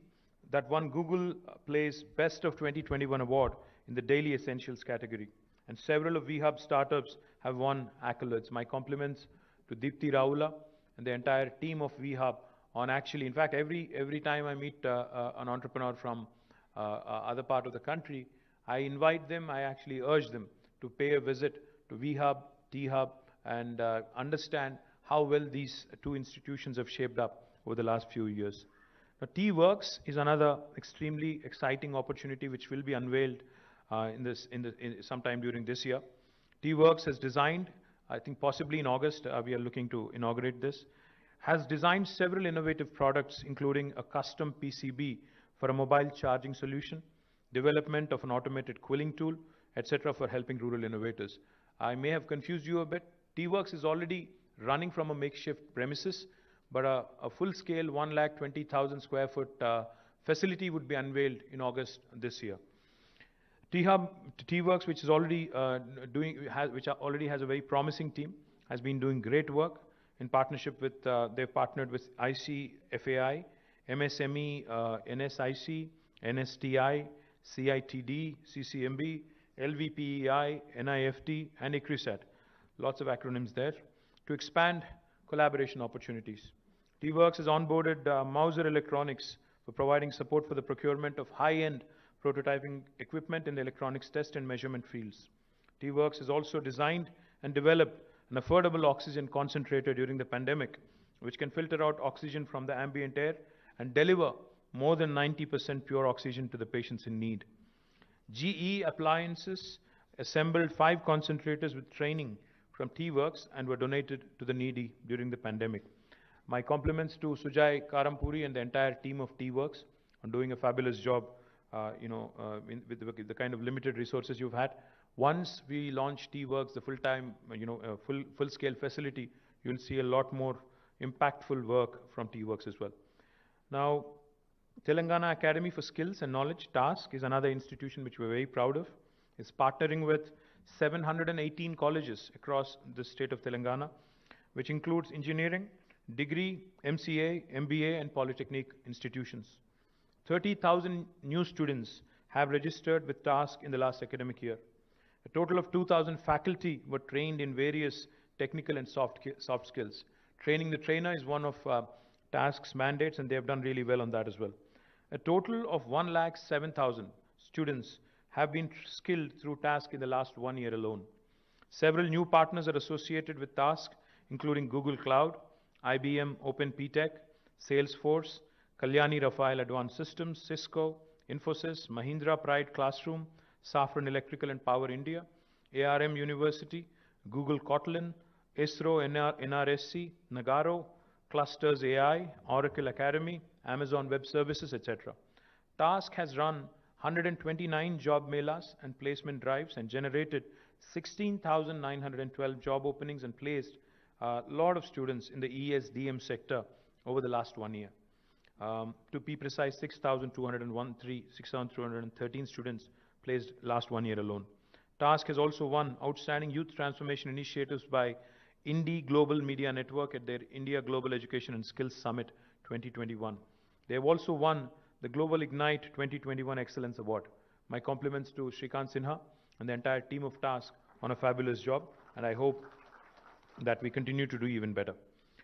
that won Google Play's Best of 2021 award in the Daily Essentials category. And several of V-Hub startups have won accolades. My compliments to Deepthi Raula and the entire team of VHub on actually, in fact, every time I meet an entrepreneur from other part of the country, I invite them, I actually urge them to pay a visit to VHub, T-Hub, and understand how well these two institutions have shaped up over the last few years. Now, T-Works is another extremely exciting opportunity which will be unveiled sometime during this year. T-Works has designed, I think possibly in August, we are looking to inaugurate this, has designed several innovative products, including a custom PCB for a mobile charging solution, development of an automated quilling tool, etc. for helping rural innovators. I may have confused you a bit. T-Works is already running from a makeshift premises, but a full-scale 120,000 square foot facility would be unveiled in August this year. T-Works, which is already already has a very promising team, has been doing great work in partnership with, they've partnered with ICFAI, MSME, NSIC, NSTI, CITD, CCMB, LVPEI, NIFT, and ICRISAT. Lots of acronyms there, to expand collaboration opportunities. T-Works has onboarded Mauser Electronics for providing support for the procurement of high-end prototyping equipment in the electronics test and measurement fields. T-Works has also designed and developed an affordable oxygen concentrator during the pandemic, which can filter out oxygen from the ambient air and deliver more than 90% pure oxygen to the patients in need. GE Appliances assembled 5 concentrators with training from T-Works and were donated to the needy during the pandemic. My compliments to Sujay Karampuri and the entire team of T-Works on doing a fabulous job, with the kind of limited resources you've had. Once we launch T-Works, the full-time, full-scale facility, you'll see a lot more impactful work from T-Works as well. Now, Telangana Academy for Skills and Knowledge, TASK, is another institution which we're very proud of. It's partnering with 718 colleges across the state of Telangana, which includes engineering, degree, MCA, MBA, and polytechnic institutions. 30,000 new students have registered with TASK in the last academic year. A total of 2,000 faculty were trained in various technical and soft skills. Training the trainer is one of TASK's mandates, and they have done really well on that as well. A total of 107,000 students have been skilled through TASK in the last 1 year alone. Several new partners are associated with TASK, including Google Cloud, IBM Open PTech, Salesforce, Kalyani Rafael Advanced Systems, Cisco, Infosys, Mahindra Pride Classroom, Safran Electrical and Power India, ARM University, Google Kotlin, ISRO NRSC, Nagaro, Clusters AI, Oracle Academy, Amazon Web Services, etc. TASK has run 129 job melas and placement drives and generated 16,912 job openings and placed a lot of students in the ESDM sector over the last 1 year. To be precise, 6,213 students placed last 1 year alone. TASK has also won Outstanding Youth Transformation Initiatives by Indie Global Media Network at their India Global Education and Skills Summit 2021. They have also won the Global Ignite 2021 Excellence Award. My compliments to Shrikant Sinha and the entire team of TASK on a fabulous job, and I hope that we continue to do even better.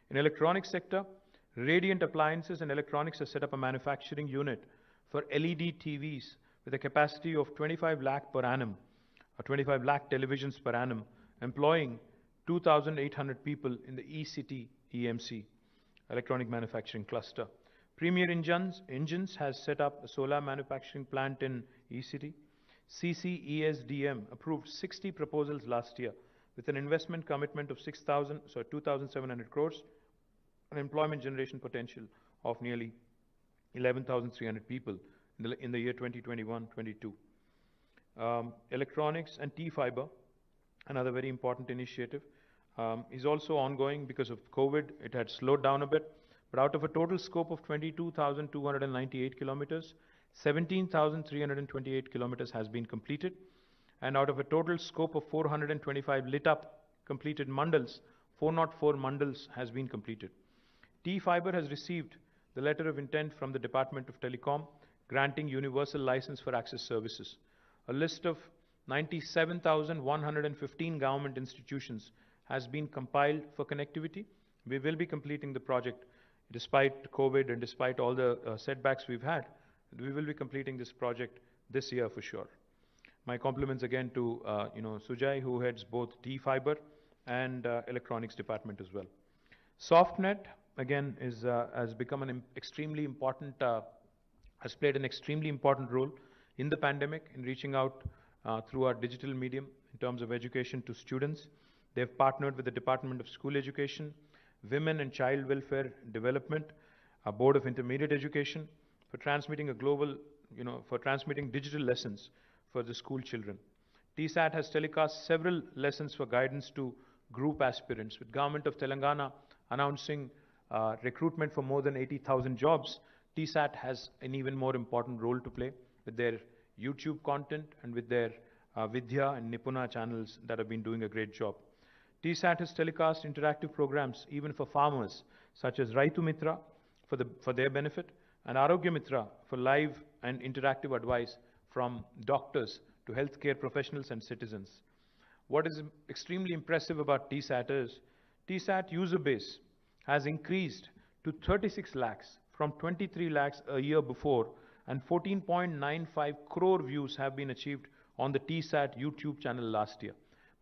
In electronics sector, Radiant Appliances and Electronics has set up a manufacturing unit for LED TVs with a capacity of 25 lakh per annum, or 25 lakh televisions per annum, employing 2,800 people in the E-City EMC, electronic manufacturing cluster. Premier Engines has set up a solar manufacturing plant in E-City. CCESDM approved 60 proposals last year with an investment commitment of 2,700 crores, an employment generation potential of nearly 11,300 people in the year 2021-22. Electronics and T-Fiber, another very important initiative, is also ongoing because of COVID. It had slowed down a bit, but out of a total scope of 22,298 kilometers, 17,328 kilometers has been completed, and out of a total scope of 425 lit up completed mandals, 404 mandals has been completed. T-Fiber has received the letter of intent from the Department of Telecom granting universal license for access services. A list of 97,115 government institutions has been compiled for connectivity, We will be completing the project despite COVID and despite all the setbacks we've had. We will be completing this project this year for sure. My compliments again to Sujay, who heads both T-Fiber and electronics department as well. SoftNet again has become an extremely important, has played an extremely important role in the pandemic in reaching out through our digital medium in terms of education to students. They've partnered with the Department of School Education, Women and Child Welfare Development, our Board of Intermediate Education for transmitting a global, for transmitting digital lessons for the school children. TSAT has telecast several lessons for guidance to group aspirants, with Government of Telangana announcing recruitment for more than 80,000 jobs. TSAT has an even more important role to play with their YouTube content and with their Vidya and Nipuna channels that have been doing a great job. TSAT has telecast interactive programs even for farmers, such as Raitu Mitra for their benefit, and Arogya Mitra for live and interactive advice from doctors to healthcare professionals and citizens. What is extremely impressive about TSAT is TSAT user base has increased to 36 lakhs from 23 lakhs a year before, and 14.95 crore views have been achieved on the TSAT YouTube channel last year.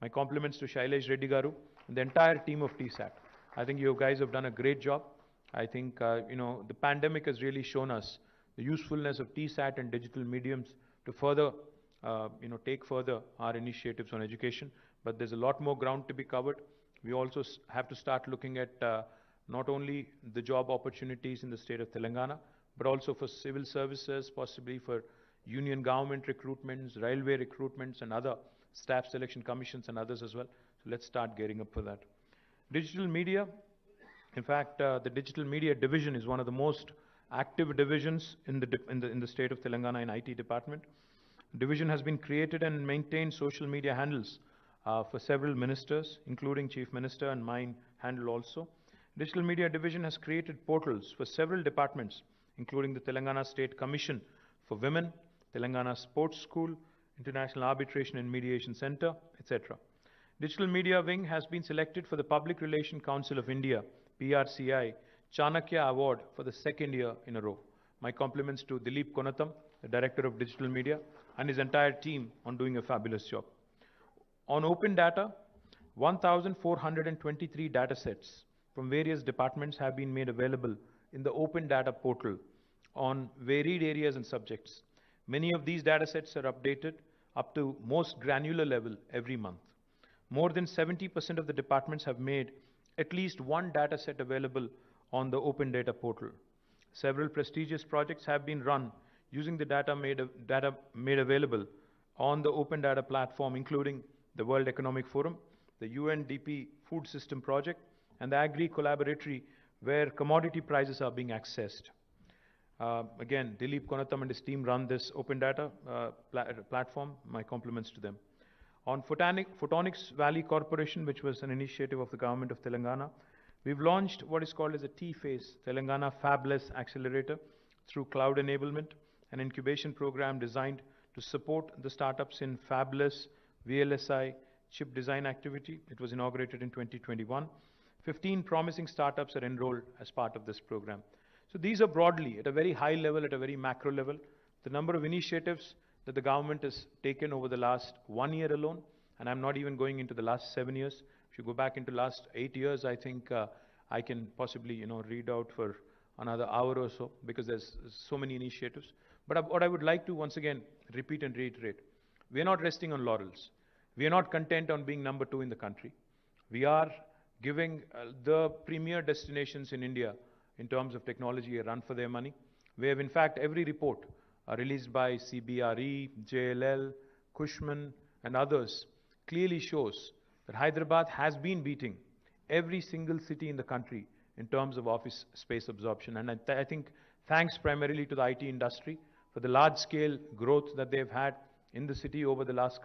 My compliments to Shailesh Reddy Garu and the entire team of TSAT. I think you guys have done a great job. I think, the pandemic has really shown us the usefulness of TSAT and digital mediums to further, take further our initiatives on education. But there's a lot more ground to be covered. We also have to start looking at not only the job opportunities in the state of Telangana, but also for civil services, possibly for union government recruitments, railway recruitments, and other staff selection commissions and others as well. So let's start gearing up for that. Digital media. In fact, the digital media division is one of the most active divisions in the state of Telangana in IT department. The division has been created and maintained social media handles for several ministers, including Chief Minister and mine handle also. Digital media division has created portals for several departments, including the Telangana State Commission for Women, Telangana Sports School, International Arbitration and Mediation Center, etc. Digital Media Wing has been selected for the Public Relations Council of India, PRCI, Chanakya Award for the second year in a row. My compliments to Dilip Konatham, the Director of Digital Media, and his entire team on doing a fabulous job. On open data, 1,423 data sets from various departments have been made available in the open data portal on varied areas and subjects. Many of these data sets are updated up to most granular level every month. More than 70% of the departments have made at least one data set available on the open data portal. Several prestigious projects have been run using the data made available on the open data platform, including the World Economic Forum, the UNDP Food System Project, and the Agri Collaboratory, where commodity prices are being accessed. Again, Dilip Konatham and his team run this open data platform. My compliments to them. On Photonics Valley Corporation, which was an initiative of the government of Telangana, we've launched what is called as a T-Phase, Telangana Fabless Accelerator, through cloud enablement, an incubation program designed to support the startups in fabless VLSI chip design activity. It was inaugurated in 2021. 15 promising startups are enrolled as part of this program. So these are broadly, at a very high level, at a very macro level, the number of initiatives that the government has taken over the last 1 year alone, and I'm not even going into the last 7 years. If you go back into last 8 years, I think I can possibly, read out for another hour or so, because there's so many initiatives. But what I would like to once again repeat and reiterate, we are not resting on laurels. We are not content on being number 2 in the country. We are giving the premier destinations in India in terms of technology a run for their money. We have, in fact, every report released by CBRE, JLL, Cushman, and others clearly shows that Hyderabad has been beating every single city in the country in terms of office space absorption. And I think thanks primarily to the IT industry for the large-scale growth that they've had in the city over the last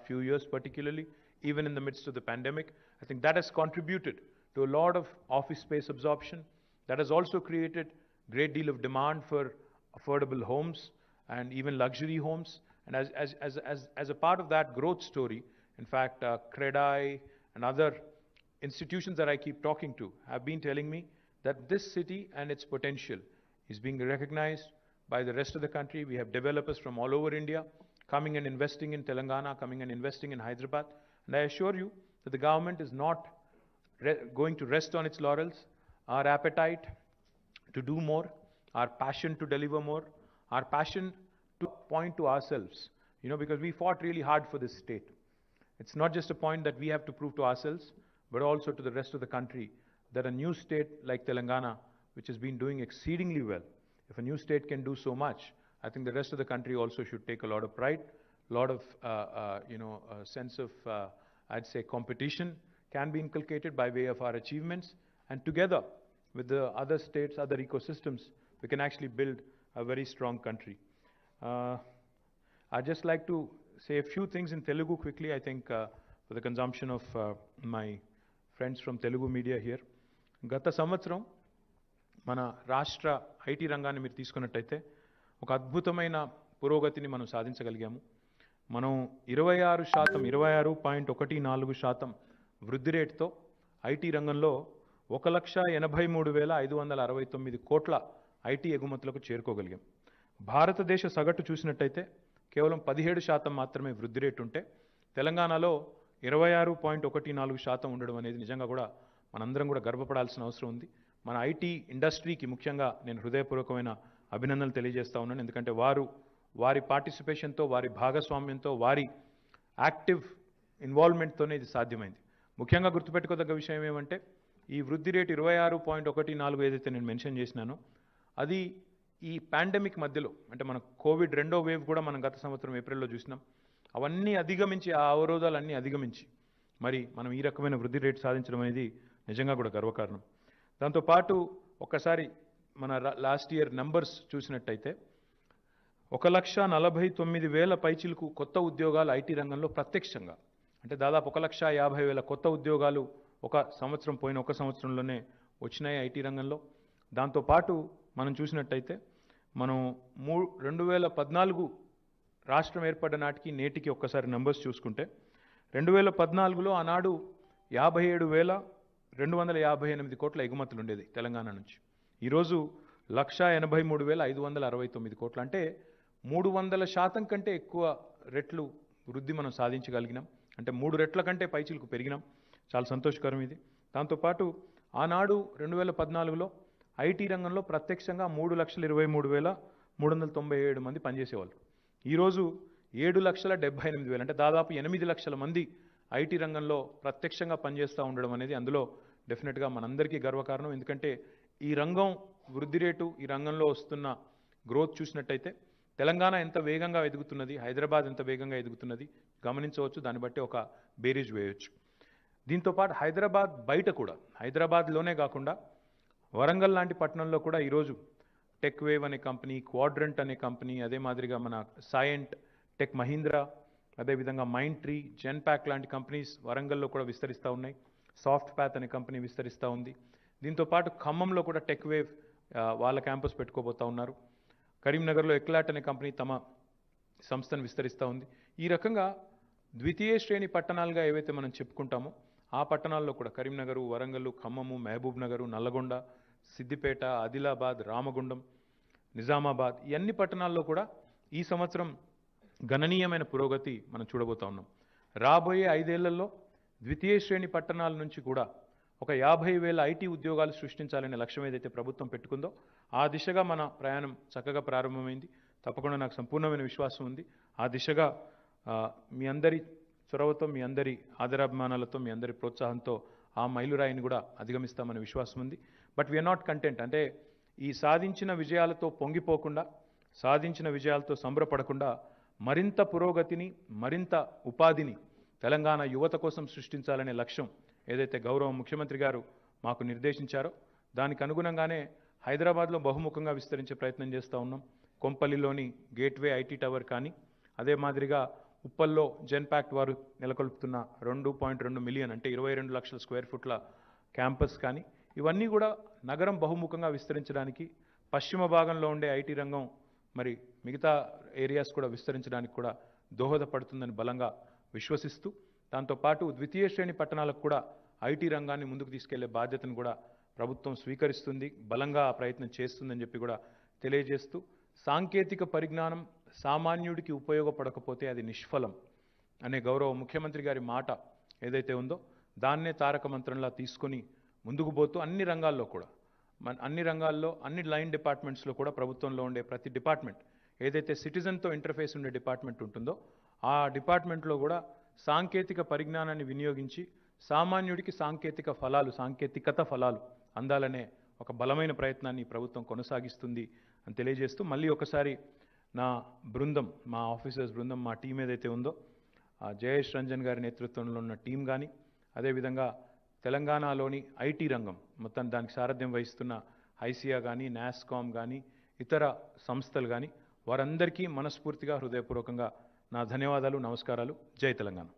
few years, particularly, even in the midst of the pandemic. I think that has contributed to a lot of office space absorption. That has also created a great deal of demand for affordable homes and even luxury homes. And as a part of that growth story, in fact, CREDAI and other institutions that I keep talking to have been telling me that this city and its potential is being recognized by the rest of the country. We have developers from all over India coming and investing in Telangana, coming and investing in Hyderabad. And I assure you that the government is not going to rest on its laurels. Our appetite to do more, our passion to deliver more, our passion to point to ourselves, because we fought really hard for this state. It's not just a point that we have to prove to ourselves, but also to the rest of the country that a new state like Telangana, which has been doing exceedingly well, if a new state can do so much, I think the rest of the country also should take a lot of pride, a lot of, a sense of, I'd say, competition can be inculcated by way of our achievements, and together with the other states, other ecosystems, we can actually build a very strong country. I'd just like to say a few things in Telugu quickly, I think, for the consumption of my friends from Telugu media here. Gata samvatsaram మన రాష్ట్ర IT రంగాన్ని మీరు తీసుకున్నట్టయితే ఒక అద్భుతమైన పురోగతిని మనం సాధించగలిగాము. మనం 26.14% వృద్ధి రేటుతో ఐటీ రంగంలో 1,83,569 కోట్ల ఐటీ ఎగుమతులకు చేరుకోగలిగాం. భారతదేశ సగటు చూసినట్టయితే కేవలం 17% మాత్రమే వృద్ధి రేటు ఉంటే తెలంగాణలో 26.14% ఉండడం అనేది నిజంగా కూడా మనందరం కూడా గర్వపడాల్సిన అవసరం ఉంది. మన ఐటీ ఇండస్ట్రీకి ముఖ్యంగా నేను హృదయపూర్వకమైన అభినందనలు తెలియజేస్తా ఉన్నాను. ఎందుకంటే వారి పార్టిసిపేషన్తో, వారి భాగస్వామ్యంతో, వారి యాక్టివ్ ఇన్వాల్వ్మెంట్తోనే ఇది సాధ్యమైంది. ముఖ్యంగా గుర్తుపెట్టుకోదగ్గ విషయం ఏమంటే ఈ వృద్ధి రేటు 26.14 ఏదైతే నేను మెన్షన్ చేసినానో అది ఈ పాండమిక్ మధ్యలో, అంటే మన కోవిడ్ 2వ వేవ్ కూడా మనం గత సంవత్సరం ఏప్రిల్లో చూసినాం. అవన్నీ అధిగమించి, ఆ అవరోధాలన్నీ అధిగమించి మరి మనం ఈ రకమైన వృద్ధి రేటు సాధించడం అనేది నిజంగా కూడా గర్వకారణం. దాంతోపాటు ఒక్కసారి మన లాస్ట్ ఇయర్ నెంబర్స్ చూసినట్టయితే 1,49,000 పైచిలకు కొత్త ఉద్యోగాలు ఐటీ రంగంలో ప్రత్యక్షంగా, అంటే దాదాపు 1,50,000 కొత్త ఉద్యోగాలు ఒక సంవత్సరంలోనే వచ్చినాయి ఐటీ రంగంలో. దాంతోపాటు మనం చూసినట్టయితే మనం 2014 రాష్ట్రం ఏర్పడ్డ నాటికి నేటికి ఒక్కసారి నెంబర్స్ చూసుకుంటే 2014లో ఆనాడు 57,258 కోట్ల ఎగుమతులు ఉండేది తెలంగాణ నుంచి. ఈరోజు 1,83,569 కోట్లు, అంటే 300% కంటే ఎక్కువ రెట్లు వృద్ధి మనం సాధించగలిగినాం. అంటే 3 రెట్ల కంటే పైచిలకు పెరిగినాం. చాలా సంతోషకరం ఇది. దాంతోపాటు ఆనాడు 2014లో ఐటీ రంగంలో ప్రత్యక్షంగా 3,23,397 మంది పనిచేసేవాళ్ళు. ఈరోజు 7,78,000, అంటే దాదాపు 8 లక్షల మంది ఐటీ రంగంలో ప్రత్యక్షంగా పనిచేస్తూ ఉండడం అనేది అందులో డెఫినెట్గా మనందరికీ గర్వకారణం. ఎందుకంటే ఈ రంగం వృద్ధి రేటు, ఈ రంగంలో వస్తున్న గ్రోత్ చూసినట్టయితే తెలంగాణ ఎంత వేగంగా ఎదుగుతున్నది, హైదరాబాద్ ఎంత వేగంగా ఎదుగుతున్నది గమనించవచ్చు. దాన్ని బట్టి ఒక బేరీజ్ వేయవచ్చు. దీంతోపాటు హైదరాబాద్ బయట కూడా, హైదరాబాద్లోనే కాకుండా వరంగల్ లాంటి పట్టణంలో కూడా ఈరోజు టెక్ వేవ్ అనే కంపెనీ, క్వాడ్రంట్ అనే కంపెనీ, అదే మాదిరిగా మన సైంట్, టెక్ మహీంద్రా, అదేవిధంగా మైండ్ ట్రీ, జెన్పాక్ లాంటి కంపెనీస్ వరంగల్లో కూడా విస్తరిస్తూ ఉన్నాయి. సాఫ్ట్ ప్యాత్ అనే కంపెనీ విస్తరిస్తూ ఉంది. దీంతోపాటు ఖమ్మంలో కూడా టెక్ వేవ్ వాళ్ళ క్యాంపస్ పెట్టుకోబోతూ ఉన్నారు. కరీంనగర్లో ఎక్లాట్ అనే కంపెనీ తమ సంస్థను విస్తరిస్తూ ఉంది. ఈ రకంగా ద్వితీయ శ్రేణి పట్టణాలుగా ఏవైతే మనం చెప్పుకుంటామో ఆ పట్టణాల్లో కూడా కరీంనగరు, వరంగల్, ఖమ్మము, మహబూబ్ నగరు, నల్లగొండ, సిద్దిపేట, ఆదిలాబాద్, రామగుండం, నిజామాబాద్, ఈ అన్ని పట్టణాల్లో కూడా ఈ సంవత్సరం గణనీయమైన పురోగతి మనం చూడబోతా ఉన్నాం. రాబోయే 5 ఏళ్లలో ద్వితీయ శ్రేణి పట్టణాల నుంచి కూడా ఒక 50,000 ఐటీ ఉద్యోగాలు సృష్టించాలనే లక్ష్యం ఏదైతే ప్రభుత్వం పెట్టుకుందో ఆ దిశగా మన ప్రయాణం చక్కగా ప్రారంభమైంది. తప్పకుండా నాకు సంపూర్ణమైన విశ్వాసం ఉంది. ఆ దిశగా మీ అందరి చొరవతో, మీ అందరి ఆదరాభిమానాలతో, మీ అందరి ప్రోత్సాహంతో ఆ మైలురాయిని కూడా అధిగమిస్తామనే విశ్వాసం ఉంది. బట్ వీఆర్ నాట్ కంటెంట్, అంటే ఈ సాధించిన విజయాలతో పొంగిపోకుండా, సాధించిన విజయాలతో సంబరపడకుండా మరింత పురోగతిని, మరింత ఉపాధిని తెలంగాణ యువత కోసం సృష్టించాలనే లక్ష్యం ఏదైతే గౌరవ ముఖ్యమంత్రి గారు మాకు నిర్దేశించారో దానికి అనుగుణంగానే హైదరాబాద్లో బహుముఖంగా విస్తరించే ప్రయత్నం చేస్తూ ఉన్నాం. కొంపల్లిలోని గేట్వే ఐటీ టవర్ కానీ, అదే మాదిరిగా ఉప్పల్లో జెన్పాక్ట్ వారు నెలకొల్పుతున్న 2.2 మిలియన్, అంటే 22 లక్షల స్క్వేర్ ఫుట్ల క్యాంపస్ కానీ, ఇవన్నీ కూడా నగరం బహుముఖంగా విస్తరించడానికి, పశ్చిమ భాగంలో ఉండే ఐటీ రంగం మరి మిగతా ఏరియాస్ కూడా విస్తరించడానికి కూడా దోహదపడుతుందని బలంగా విశ్వసిస్తూ, దాంతోపాటు ద్వితీయ శ్రేణి పట్టణాలకు కూడా ఐటీ రంగాన్ని ముందుకు తీసుకెళ్లే బాధ్యతను కూడా ప్రభుత్వం స్వీకరిస్తుంది, బలంగా ఆ ప్రయత్నం చేస్తుందని చెప్పి కూడా తెలియజేస్తూ, సాంకేతిక పరిజ్ఞానం సామాన్యుడికి ఉపయోగపడకపోతే అది నిష్ఫలం అనే గౌరవ ముఖ్యమంత్రి గారి మాట ఏదైతే ఉందో దాన్నే తారక మంత్రంలా తీసుకొని ముందుకు పోతూ అన్ని రంగాల్లో కూడా అన్ని రంగాల్లో అన్ని లైన్ డిపార్ట్మెంట్స్లో కూడా ప్రభుత్వంలో ఉండే ప్రతి డిపార్ట్మెంట్ ఏదైతే సిటిజన్తో ఇంటర్ఫేస్ ఉండే డిపార్ట్మెంట్ ఉంటుందో ఆ డిపార్ట్మెంట్లో కూడా సాంకేతిక పరిజ్ఞానాన్ని వినియోగించి సామాన్యుడికి సాంకేతికత ఫలాలు అందాలనే ఒక బలమైన ప్రయత్నాన్ని ప్రభుత్వం కొనసాగిస్తుంది అని తెలియజేస్తూ, మళ్ళీ ఒకసారి నా బృందం, మా ఆఫీసర్స్ బృందం, మా టీం ఏదైతే ఉందో జయేష్ రంజన్ గారి నేతృత్వంలో ఉన్న టీం కానీ, అదేవిధంగా తెలంగాణలోని ఐటీ రంగం మొత్తం దానికి సారథ్యం వహిస్తున్న ఐసియా కానీ, నాస్కామ్ కానీ, ఇతర సంస్థలు కానీ, వారందరికీ మనస్ఫూర్తిగా హృదయపూర్వకంగా నా ధన్యవాదాలు, నమస్కారాలు. జై Telangana.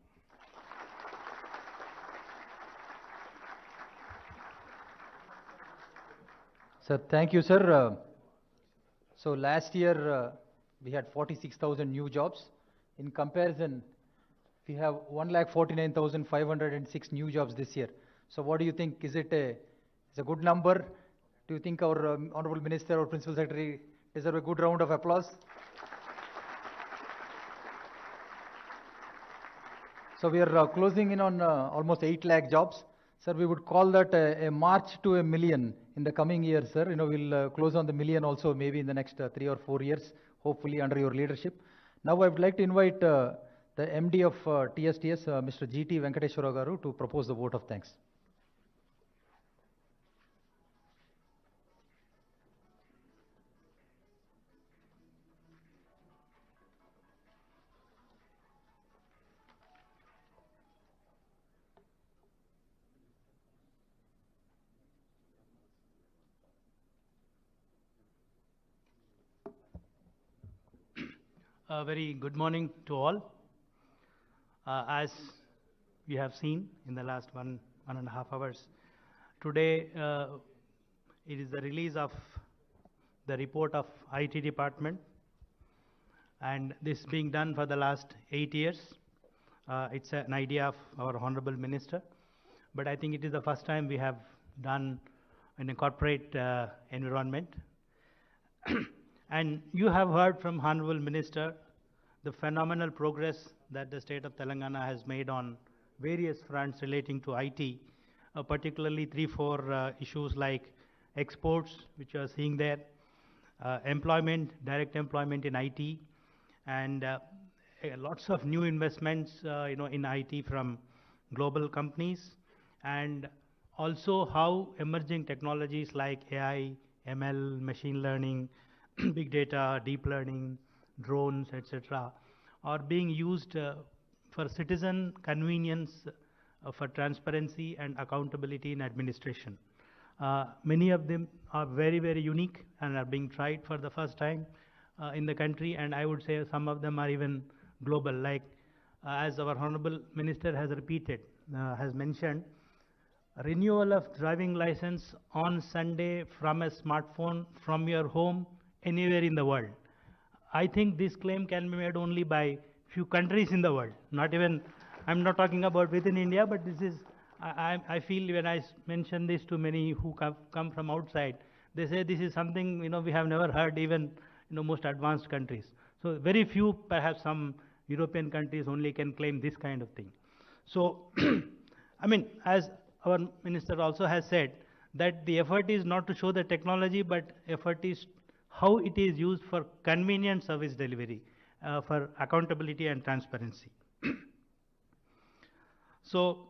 Sir, thank you, sir. So last year we had 46,000 new jobs. In comparison, we have 1,49,506 new jobs this year. So what do you think? Is it a good number? Do you think our Honorable Minister or Principal Secretary deserve a good round of applause? So we are closing in on almost 8 lakh jobs. Sir, we would call that a march to a million in the coming years, sir. We'll close on the million also maybe in the next 3 or 4 years, hopefully under your leadership. Now I would like to invite the MD of TSTS, Mr. G.T. Venkateswara Garu, to propose the vote of thanks. A very good morning to all. As you have seen in the last one and a half hours, today it is the release of the report of IT department, and this being done for the last 8 years. It's an idea of our Honorable Minister, but I think it is the first time we have done in a corporate environment. And you have heard from Honorable Minister the phenomenal progress that the state of Telangana has made on various fronts relating to IT, particularly 3-4 issues like exports, which you are seeing there, employment, direct employment in IT, and lots of new investments, in IT from global companies, and also how emerging technologies like AI, ML, machine learning, big data, deep learning, drones, etc., are being used for citizen convenience, for transparency and accountability in administration. Many of them are very, very unique and are being tried for the first time in the country, and I would say some of them are even global, like as our Honorable Minister has repeated, has mentioned, renewal of driving license on Sunday from a smartphone from your home anywhere in the world. I think this claim can be made only by few countries in the world, not even, I'm not talking about within India, but this is, I feel when I mention this to many who come from outside, they say this is something, we have never heard even, most advanced countries. So very few, perhaps some European countries only can claim this kind of thing. So, I mean, as our minister also has said, that the effort is not to show the technology, but effort is how it is used for convenient service delivery, for accountability and transparency. So,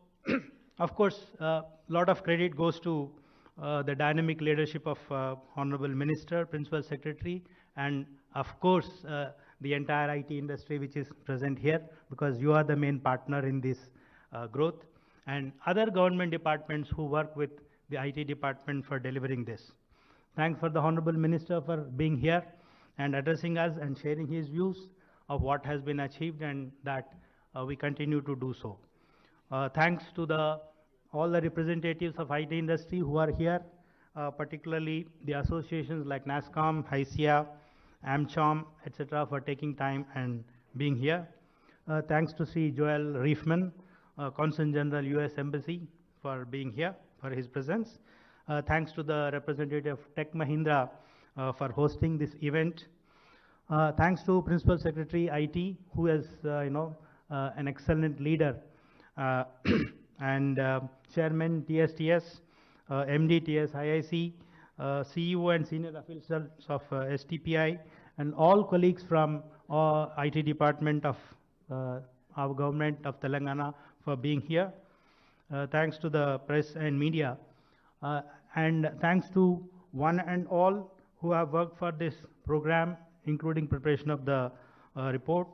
of course, a lot of credit goes to the dynamic leadership of Honorable Minister, Principal Secretary, and of course, the entire IT industry which is present here, because you are the main partner in this growth, and other government departments who work with the IT department for delivering this. Thanks for the Honorable Minister for being here and addressing us and sharing his views of what has been achieved, and that we continue to do so. Thanks to all the representatives of IT industry who are here, particularly the associations like NASCOM, ICIA, AmCham, etc., for taking time and being here. Thanks to Sri Joel Reifman, Consul General US Embassy, for being here, for his presence. Thanks to the representative of Tech Mahindra for hosting this event. Thanks to Principal Secretary IT, who is an excellent leader, and Chairman TSTS, MD TS IIC, CEO and senior officials of STPI, and all colleagues from IT department of our government of Telangana for being here. Thanks to the press and media, and thanks to one and all who have worked for this program, including preparation of the report.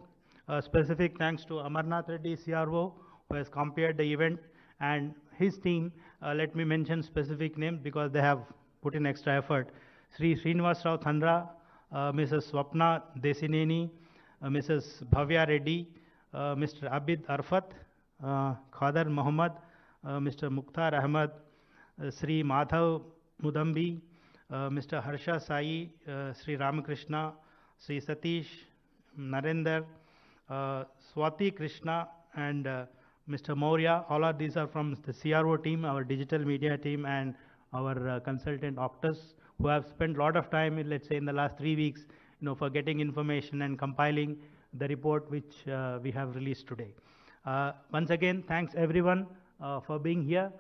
Specific thanks to Amarnath Reddy, CRO, who has compared the event, and his team. Let me mention specific names because they have put in extra effort. Sri Srinivas Rao Thandra, Mrs. Swapna Desineni, Mrs. Bhavya Reddy, Mr. Abid Arfat, Khadar Muhammad, Mr. Mukhtar Ahmad, Sri Madhav Mudambi, Mr. Harsha Sai, Sri Ramakrishna, Sri Satish, Narendra, Swati Krishna, and Mr. Maurya. All of these are from the CRO team, our digital media team, and our consultant Octus, who have spent a lot of time, let's say, in the last 3 weeks, for getting information and compiling the report which we have released today. Once again, thanks everyone for being here.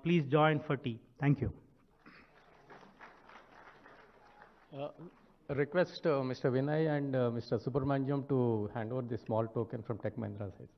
Please join for tea. Thank you. Request Mr. Vinay and Mr. Subramaniam to hand over the small token from Tech Mahindra side.